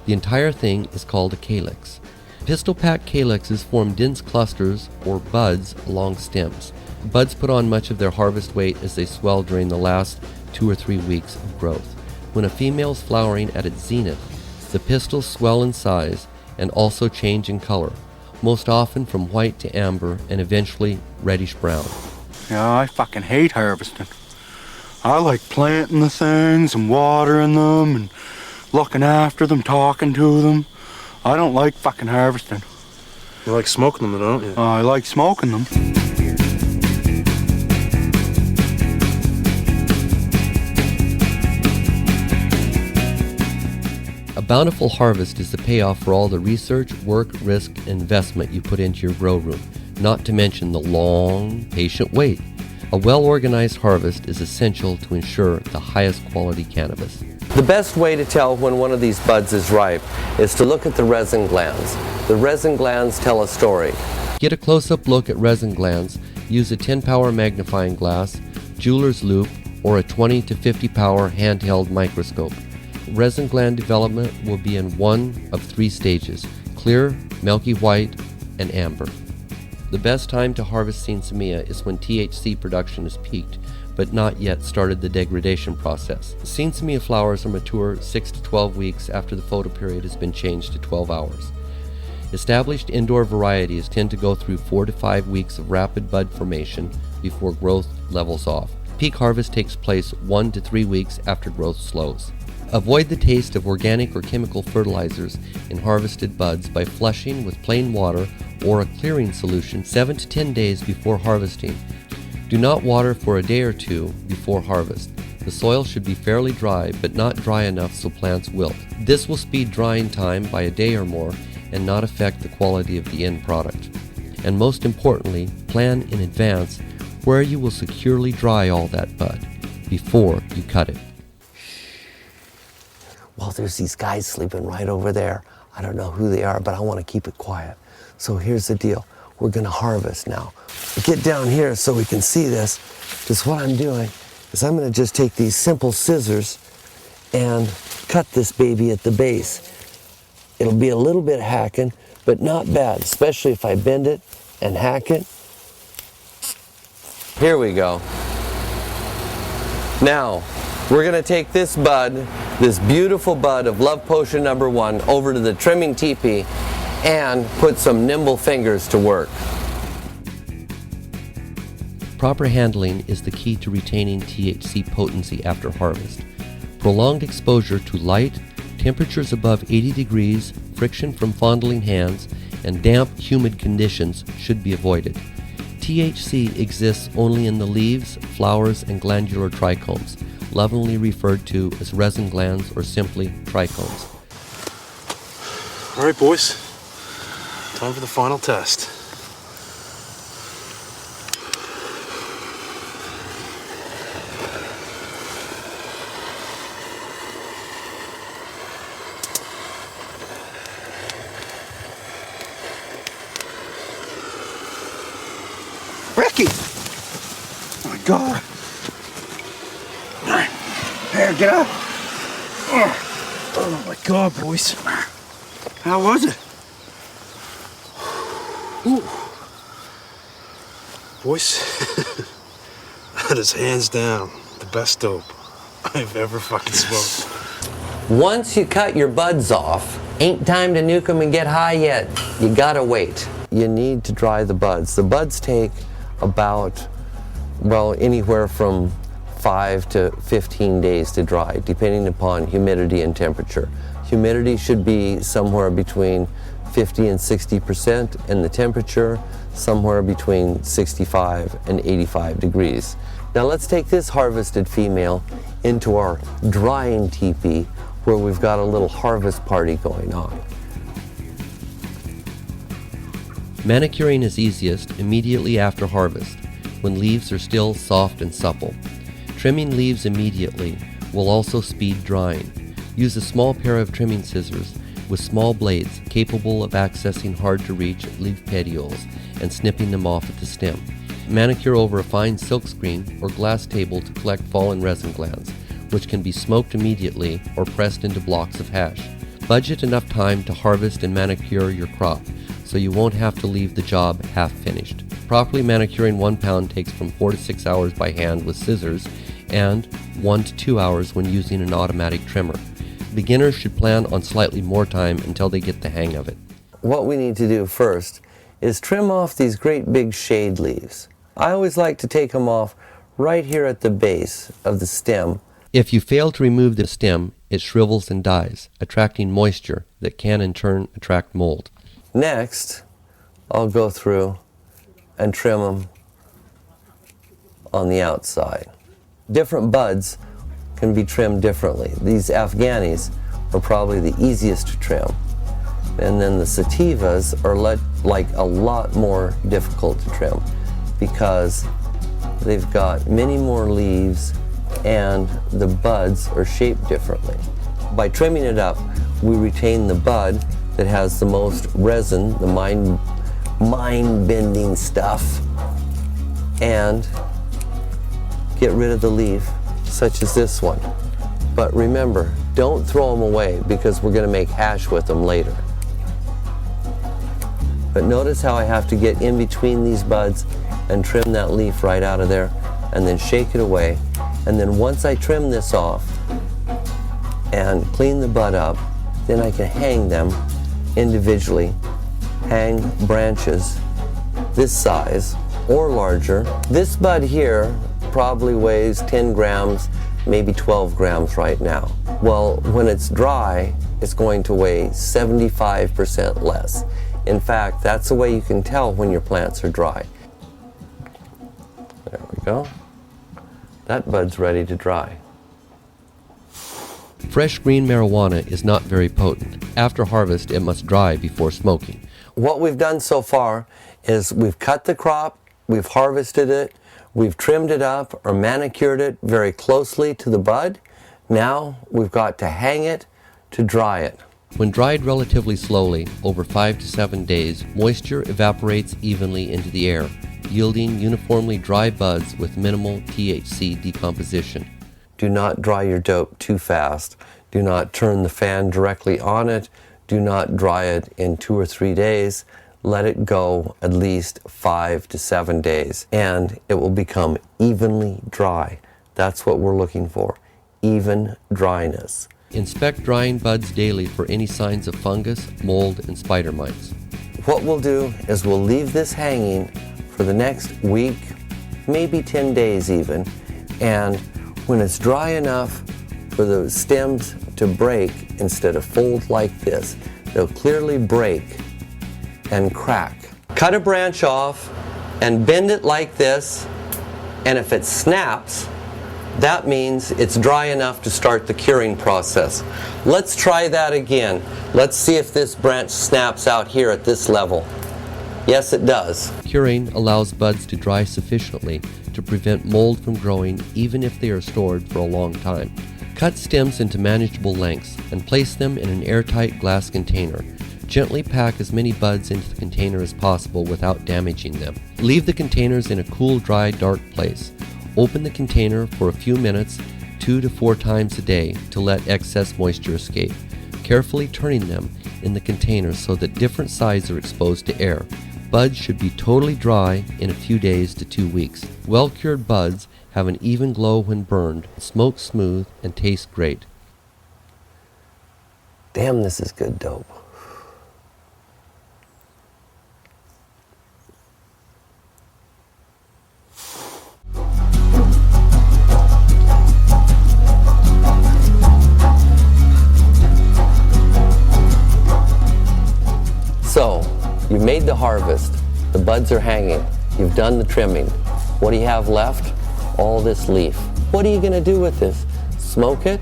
The entire thing is called a calyx. Pistil-packed calyxes form dense clusters or buds along stems. Buds put on much of their harvest weight as they swell during the last 2 or 3 weeks of growth. When a female is flowering at its zenith, the pistils swell in size and also change in color, most often from white to amber and eventually reddish brown. Yeah, I fucking hate harvesting. I like planting the things and watering them and looking after them, talking to them. I don't like fucking harvesting. You like smoking them, don't you? I like smoking them. A bountiful harvest is the payoff for all the research, work, risk, and investment you put into your grow room, not to mention the long, patient wait. A well-organized harvest is essential to ensure the highest quality cannabis. The best way to tell when one of these buds is ripe is to look at the resin glands. The resin glands tell a story. To get a close-up look at resin glands, use a 10-power magnifying glass, jeweler's loupe, or a 20 to 50 power handheld microscope. Resin gland development will be in one of 3 stages: clear, milky white, and amber. The best time to harvest Sinsemilla is when THC production is peaked, but not yet started the degradation process. Sinsemilla flowers are mature 6 to 12 weeks after the photoperiod has been changed to 12 hours. Established indoor varieties tend to go through 4 to 5 weeks of rapid bud formation before growth levels off. Peak harvest takes place 1 to 3 weeks after growth slows. Avoid the taste of organic or chemical fertilizers in harvested buds by flushing with plain water or a clearing solution 7 to 10 days before harvesting. Do not water for a day or 2 before harvest. The soil should be fairly dry, but not dry enough so plants wilt. This will speed drying time by a day or more and not affect the quality of the end product. And most importantly, plan in advance where you will securely dry all that bud before you cut it. Well, there's these guys sleeping right over there. I don't know who they are, but I want to keep it quiet. So here's the deal. We're going to harvest now. Get down here so we can see this. Because what I'm doing is I'm going to just take these simple scissors and cut this baby at the base. It'll be a little bit hacking, but not bad, especially if I bend it and hack it. Here we go. Now, we're going to take this bud, this beautiful bud of Love Potion number 1, over to the trimming teepee and put some nimble fingers to work. Proper handling is the key to retaining THC potency after harvest. Prolonged exposure to light, temperatures above 80 degrees, friction from fondling hands, and damp, humid conditions should be avoided. THC exists only in the leaves, flowers, and glandular trichomes, lovingly referred to as resin glands or simply trichomes. All right, boys. Time for the final test. Ricky! Oh my God! Here, get up! Oh my God, boys. How was it? Ooh. Boys, that is hands down the best dope I've ever fucking smoked. Once you cut your buds off, ain't time to nuke them and get high yet. You gotta wait. You need to dry the buds. The buds take about, well, anywhere from 5 to 15 days to dry, depending upon humidity and temperature. Humidity should be somewhere between 50 and 60%, and the temperature somewhere between 65 and 85 degrees. Now let's take this harvested female into our drying teepee where we've got a little harvest party going on. Manicuring is easiest immediately after harvest, when leaves are still soft and supple. Trimming leaves immediately will also speed drying. Use a small pair of trimming scissors with small blades capable of accessing hard-to-reach leaf petioles and snipping them off at the stem. Manicure over a fine silkscreen or glass table to collect fallen resin glands, which can be smoked immediately or pressed into blocks of hash. Budget enough time to harvest and manicure your crop, so you won't have to leave the job half finished. Properly manicuring 1 pound takes from 4 to 6 hours by hand with scissors and 1 to 2 hours when using an automatic trimmer. Beginners should plan on slightly more time until they get the hang of it. What we need to do first is trim off these great big shade leaves. I always like to take them off right here at the base of the stem. If you fail to remove the stem, it shrivels and dies, attracting moisture that can in turn attract mold. Next, I'll go through and trim them on the outside. Different buds can be trimmed differently. These Afghanis are probably the easiest to trim. And then the sativas are like a lot more difficult to trim because they've got many more leaves and the buds are shaped differently. By trimming it up, we retain the bud that has the most resin, the mind-bending stuff, and get rid of the leaf, such as this one. But remember, don't throw them away because we're going to make hash with them later. But notice how I have to get in between these buds and trim that leaf right out of there and then shake it away. And then once I trim this off and clean the bud up, then I can hang them individually, hang branches this size or larger. This bud here probably weighs 10 grams, maybe 12 grams right now. Well, when it's dry, it's going to weigh 75% less. In fact, that's the way you can tell when your plants are dry. There we go. That bud's ready to dry. Fresh green marijuana is not very potent. After harvest, it must dry before smoking. What we've done so far is we've cut the crop, we've harvested it, we've trimmed it up or manicured it very closely to the bud. Now we've got to hang it to dry it. When dried relatively slowly, over 5 to 7 days, moisture evaporates evenly into the air, yielding uniformly dry buds with minimal THC decomposition. Do not dry your dope too fast. Do not turn the fan directly on it. Do not dry it in 2 or 3 days. Let it go at least 5 to 7 days, and it will become evenly dry. That's what we're looking for, even dryness. Inspect drying buds daily for any signs of fungus, mold, and spider mites. What we'll do is we'll leave this hanging for the next week maybe 10 days even. And when it's dry enough for the stems to break, instead of fold like this, they'll clearly break and crack. Cut a branch off and bend it like this, and if it snaps, that means it's dry enough to start the curing process. Let's try that again. Let's see if this branch snaps out here at this level. Yes, it does. Curing allows buds to dry sufficiently to prevent mold from growing even if they are stored for a long time. Cut stems into manageable lengths and place them in an airtight glass container. Gently pack as many buds into the container as possible without damaging them. Leave the containers in a cool, dry, dark place. Open the container for a few minutes 2 to 4 times a day to let excess moisture escape, carefully turning them in the container so that different sides are exposed to air. Buds should be totally dry in a few days to 2 weeks. Well-cured buds have an even glow when burned, smoke smooth, and taste great. Damn, this is good dope. So, you've made the harvest, the buds are hanging, you've done the trimming. What do you have left? All this leaf. What are you gonna do with this? Smoke it?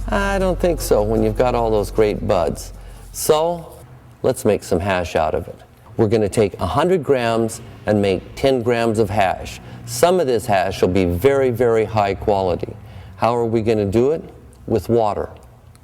I don't think so when you've got all those great buds. So, let's make some hash out of it. We're gonna take 100 grams and make 10 grams of hash. Some of this hash will be very, very high quality. How are we gonna do it? With water,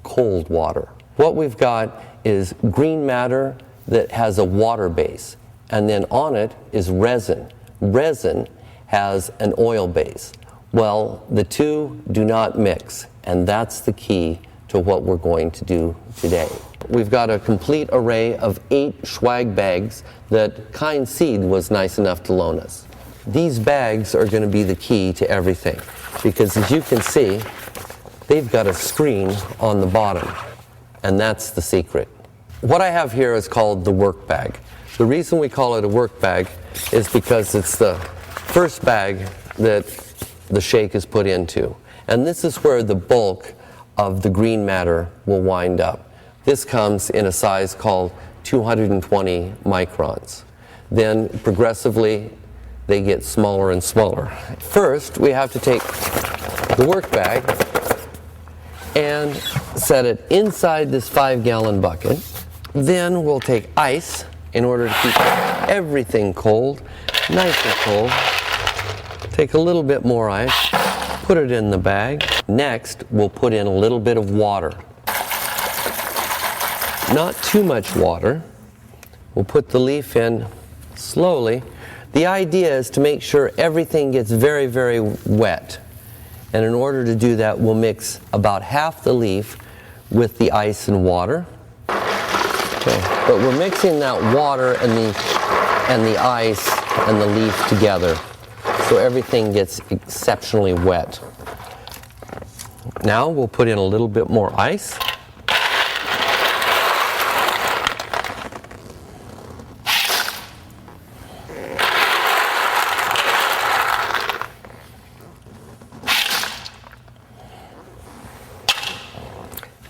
cold water. What we've got is green matter that has a water base, and then on it is resin. Resin has an oil base. Well, the two do not mix, and that's the key to what we're going to do today. We've got a complete array of 8 swag bags that Kind Seed was nice enough to loan us. These bags are going to be the key to everything, because as you can see, they've got a screen on the bottom, and that's the secret. What I have here is called the work bag. The reason we call it a work bag is because it's the first bag that the shake is put into. And this is where the bulk of the green matter will wind up. This comes in a size called 220 microns. Then progressively they get smaller and smaller. First, we have to take the work bag and set it inside this 5-gallon bucket. Then we'll take ice in order to keep everything cold, nice and cold. Take a little bit more ice, put it in the bag. Next, we'll put in a little bit of water. Not too much water. We'll put the leaf in slowly. The idea is to make sure everything gets very, very wet. And in order to do that, we'll mix about half the leaf with the ice and water. Okay. But we're mixing that water and the ice and the leaf together, so everything gets exceptionally wet. Now we'll put in a little bit more ice.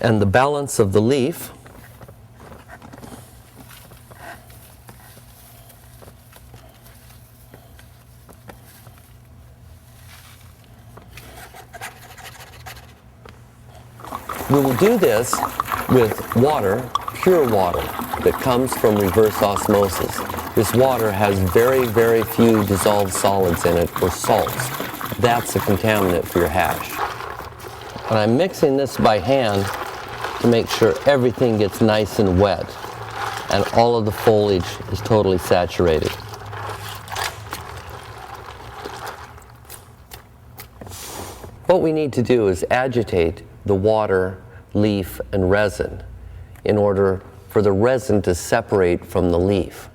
And the balance of the leaf. We will do this with water, pure water, that comes from reverse osmosis. This water has very, very few dissolved solids in it, or salts. That's a contaminant for your hash. And I'm mixing this by hand to make sure everything gets nice and wet and all of the foliage is totally saturated. What we need to do is agitate the water, leaf, and resin in order for the resin to separate from the leaf.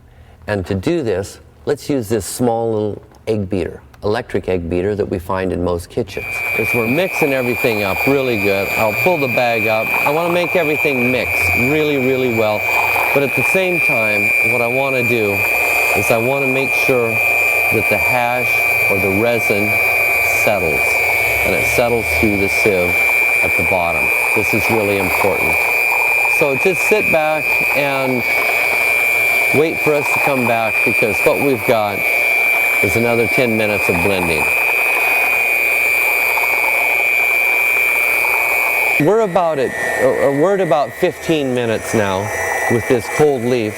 And to do this, let's use this small little egg beater, electric egg beater that we find in most kitchens. As we're mixing everything up really good, I'll pull the bag up. I want to make everything mix really, really well. But at the same time, what I want to do is I want to make sure that the hash or the resin settles, and it settles through the sieve at the bottom. This is really important. So just sit back and wait for us to come back, because what we've got is another 10 minutes of blending. We're at about 15 minutes now with this cold leaf,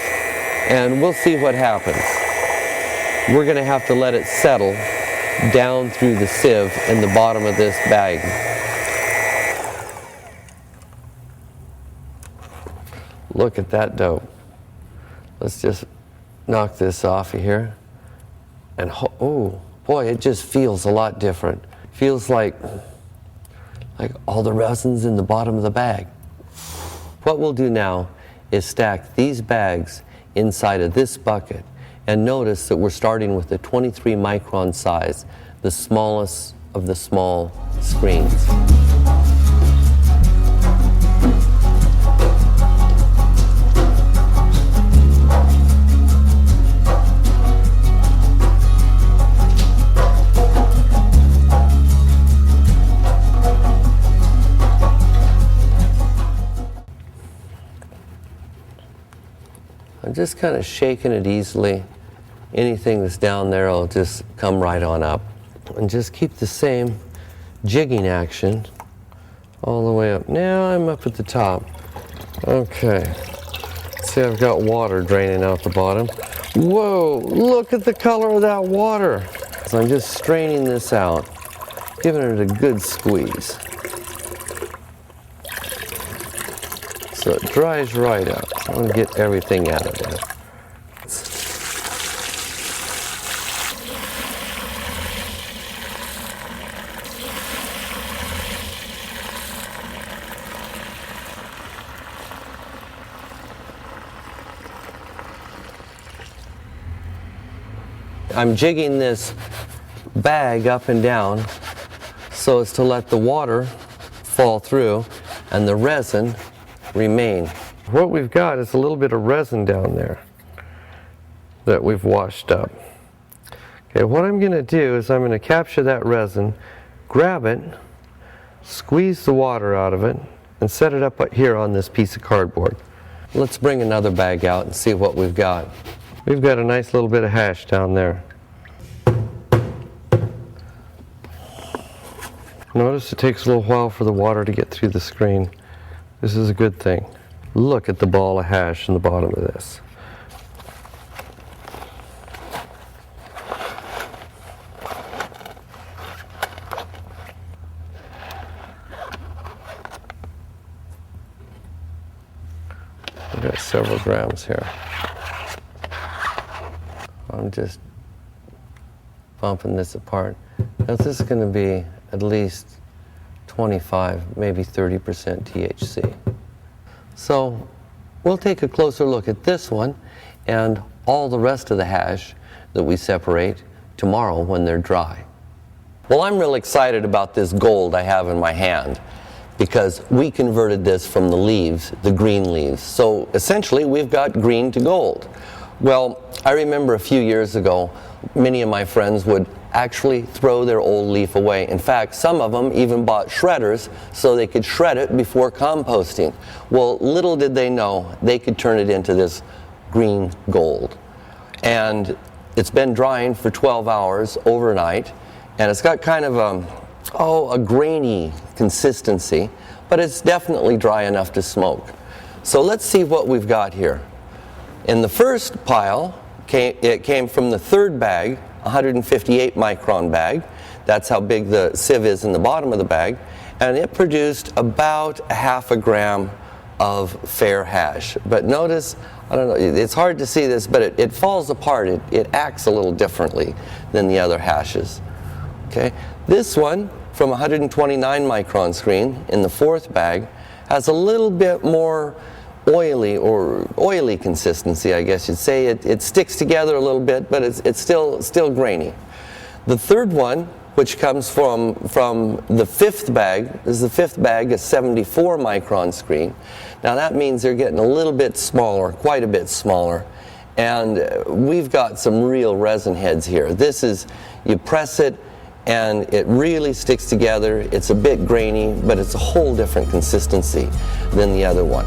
and we'll see what happens. We're going to have to let it settle down through the sieve in the bottom of this bag. Look at that dough. Let's just knock this off of here. And oh boy, it just feels a lot different. Feels like all the resin's in the bottom of the bag. What we'll do now is stack these bags inside of this bucket, and notice that we're starting with the 23 micron size, the smallest of the small screens. I'm just kind of shaking it easily. Anything that's down there will just come right on up. And just keep the same jigging action all the way up. Now I'm up at the top. Okay. See, I've got water draining out the bottom. Whoa, look at the color of that water. So I'm just straining this out, giving it a good squeeze. So it dries right out. I want to get everything out of there. I'm jigging this bag up and down so as to let the water fall through and the resin remain. What we've got is a little bit of resin down there that we've washed up. Okay, what I'm going to do is I'm going to capture that resin, grab it, squeeze the water out of it, and set it up here on this piece of cardboard. Let's bring another bag out and see what we've got. We've got a nice little bit of hash down there. Notice it takes a little while for the water to get through the screen. This is a good thing. Look at the ball of hash in the bottom of this. I've got several grams here. I'm just bumping this apart. Now this is going to be at least 25, maybe 30% THC. So we'll take a closer look at this one and all the rest of the hash that we separate tomorrow when they're dry. Well, I'm real excited about this gold I have in my hand, because we converted this from the leaves, the green leaves. So essentially we've got green to gold. Well, I remember a few years ago, many of my friends would actually throw their old leaf away. In fact, some of them even bought shredders so they could shred it before composting. Well, little did they know they could turn it into this green gold. And it's been drying for 12 hours overnight, and it's got kind of a grainy consistency, but it's definitely dry enough to smoke. So let's see what we've got here. In the first pile, it came from the third bag, 158 micron bag. That's how big the sieve is in the bottom of the bag. And it produced about a half a gram of fair hash. But notice, I don't know, it's hard to see this, but it falls apart. It acts a little differently than the other hashes. Okay, this one from 129 micron screen in the fourth bag has a little bit more oily consistency, I guess you'd say. It sticks together a little bit, but it's still grainy. The third one, which comes from the fifth bag, is the fifth bag, a 74 micron screen. Now that means they're getting a little bit smaller, quite a bit smaller, And we've got some real resin heads here. This is, you press it and it really sticks together. It's a bit grainy, but it's a whole different consistency than the other one.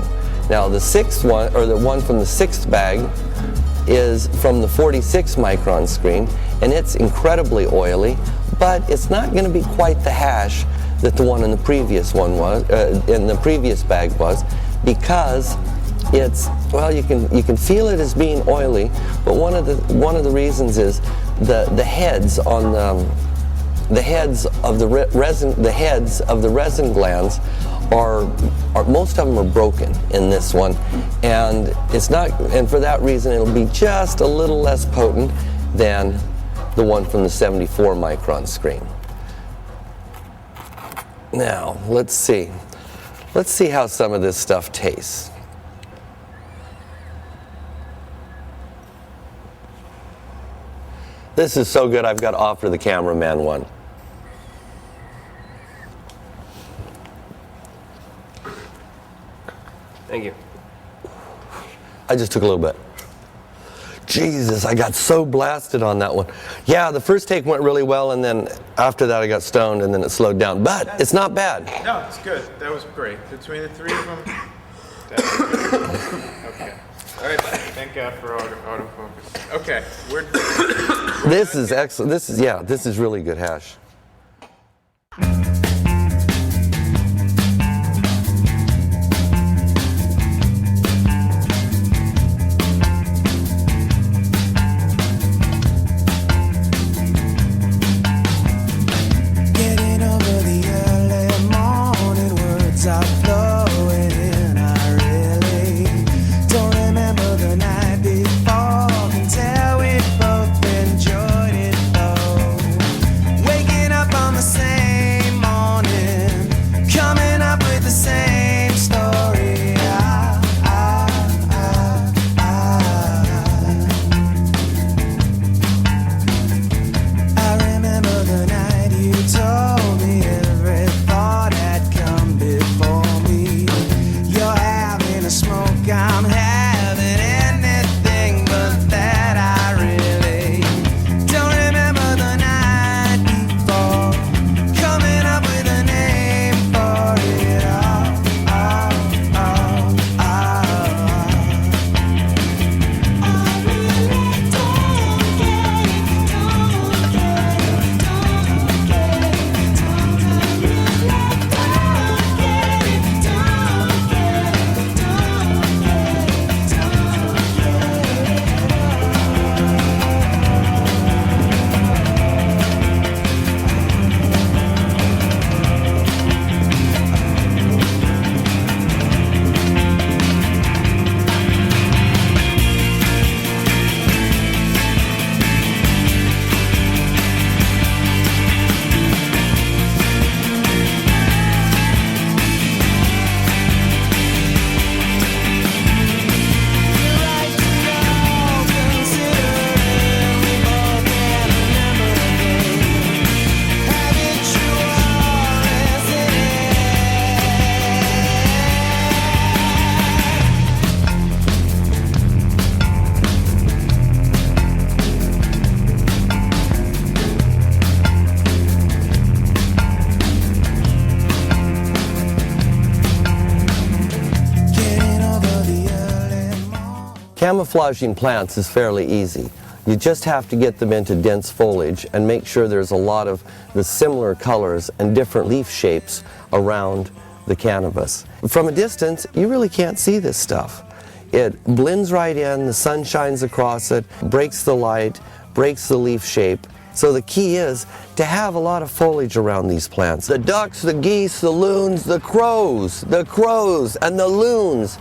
Now the sixth one, or the one from the sixth bag, is from the 46 micron screen, and it's incredibly oily, but it's not going to be quite the hash that the one in the previous one was, in the previous bag was, because it's, well, you can feel it as being oily, but one of the reasons is the heads on the heads of the resin glands are most of them are broken in this one, and it's not, and for that reason it'll be just a little less potent than the one from the 74 micron screen. Now let's see how some of this stuff tastes. This is so good, I've got to offer the cameraman one. Thank you. I just took a little bit. Jesus, I got so blasted on that one. Yeah, the first take went really well, and then after that I got stoned, and then it slowed down. But it's not bad. No, it's good. That was great. Between the three of them, that was good. Okay. All right. Thank God for autofocus. Okay. This is excellent. This is really good hash. Camouflaging plants is fairly easy. You just have to get them into dense foliage and make sure there's a lot of the similar colors and different leaf shapes around the cannabis. From a distance, you really can't see this stuff. It blends right in, the sun shines across it, breaks the light, breaks the leaf shape. So the key is to have a lot of foliage around these plants. The ducks, the geese, the loons, the crows, and the loons.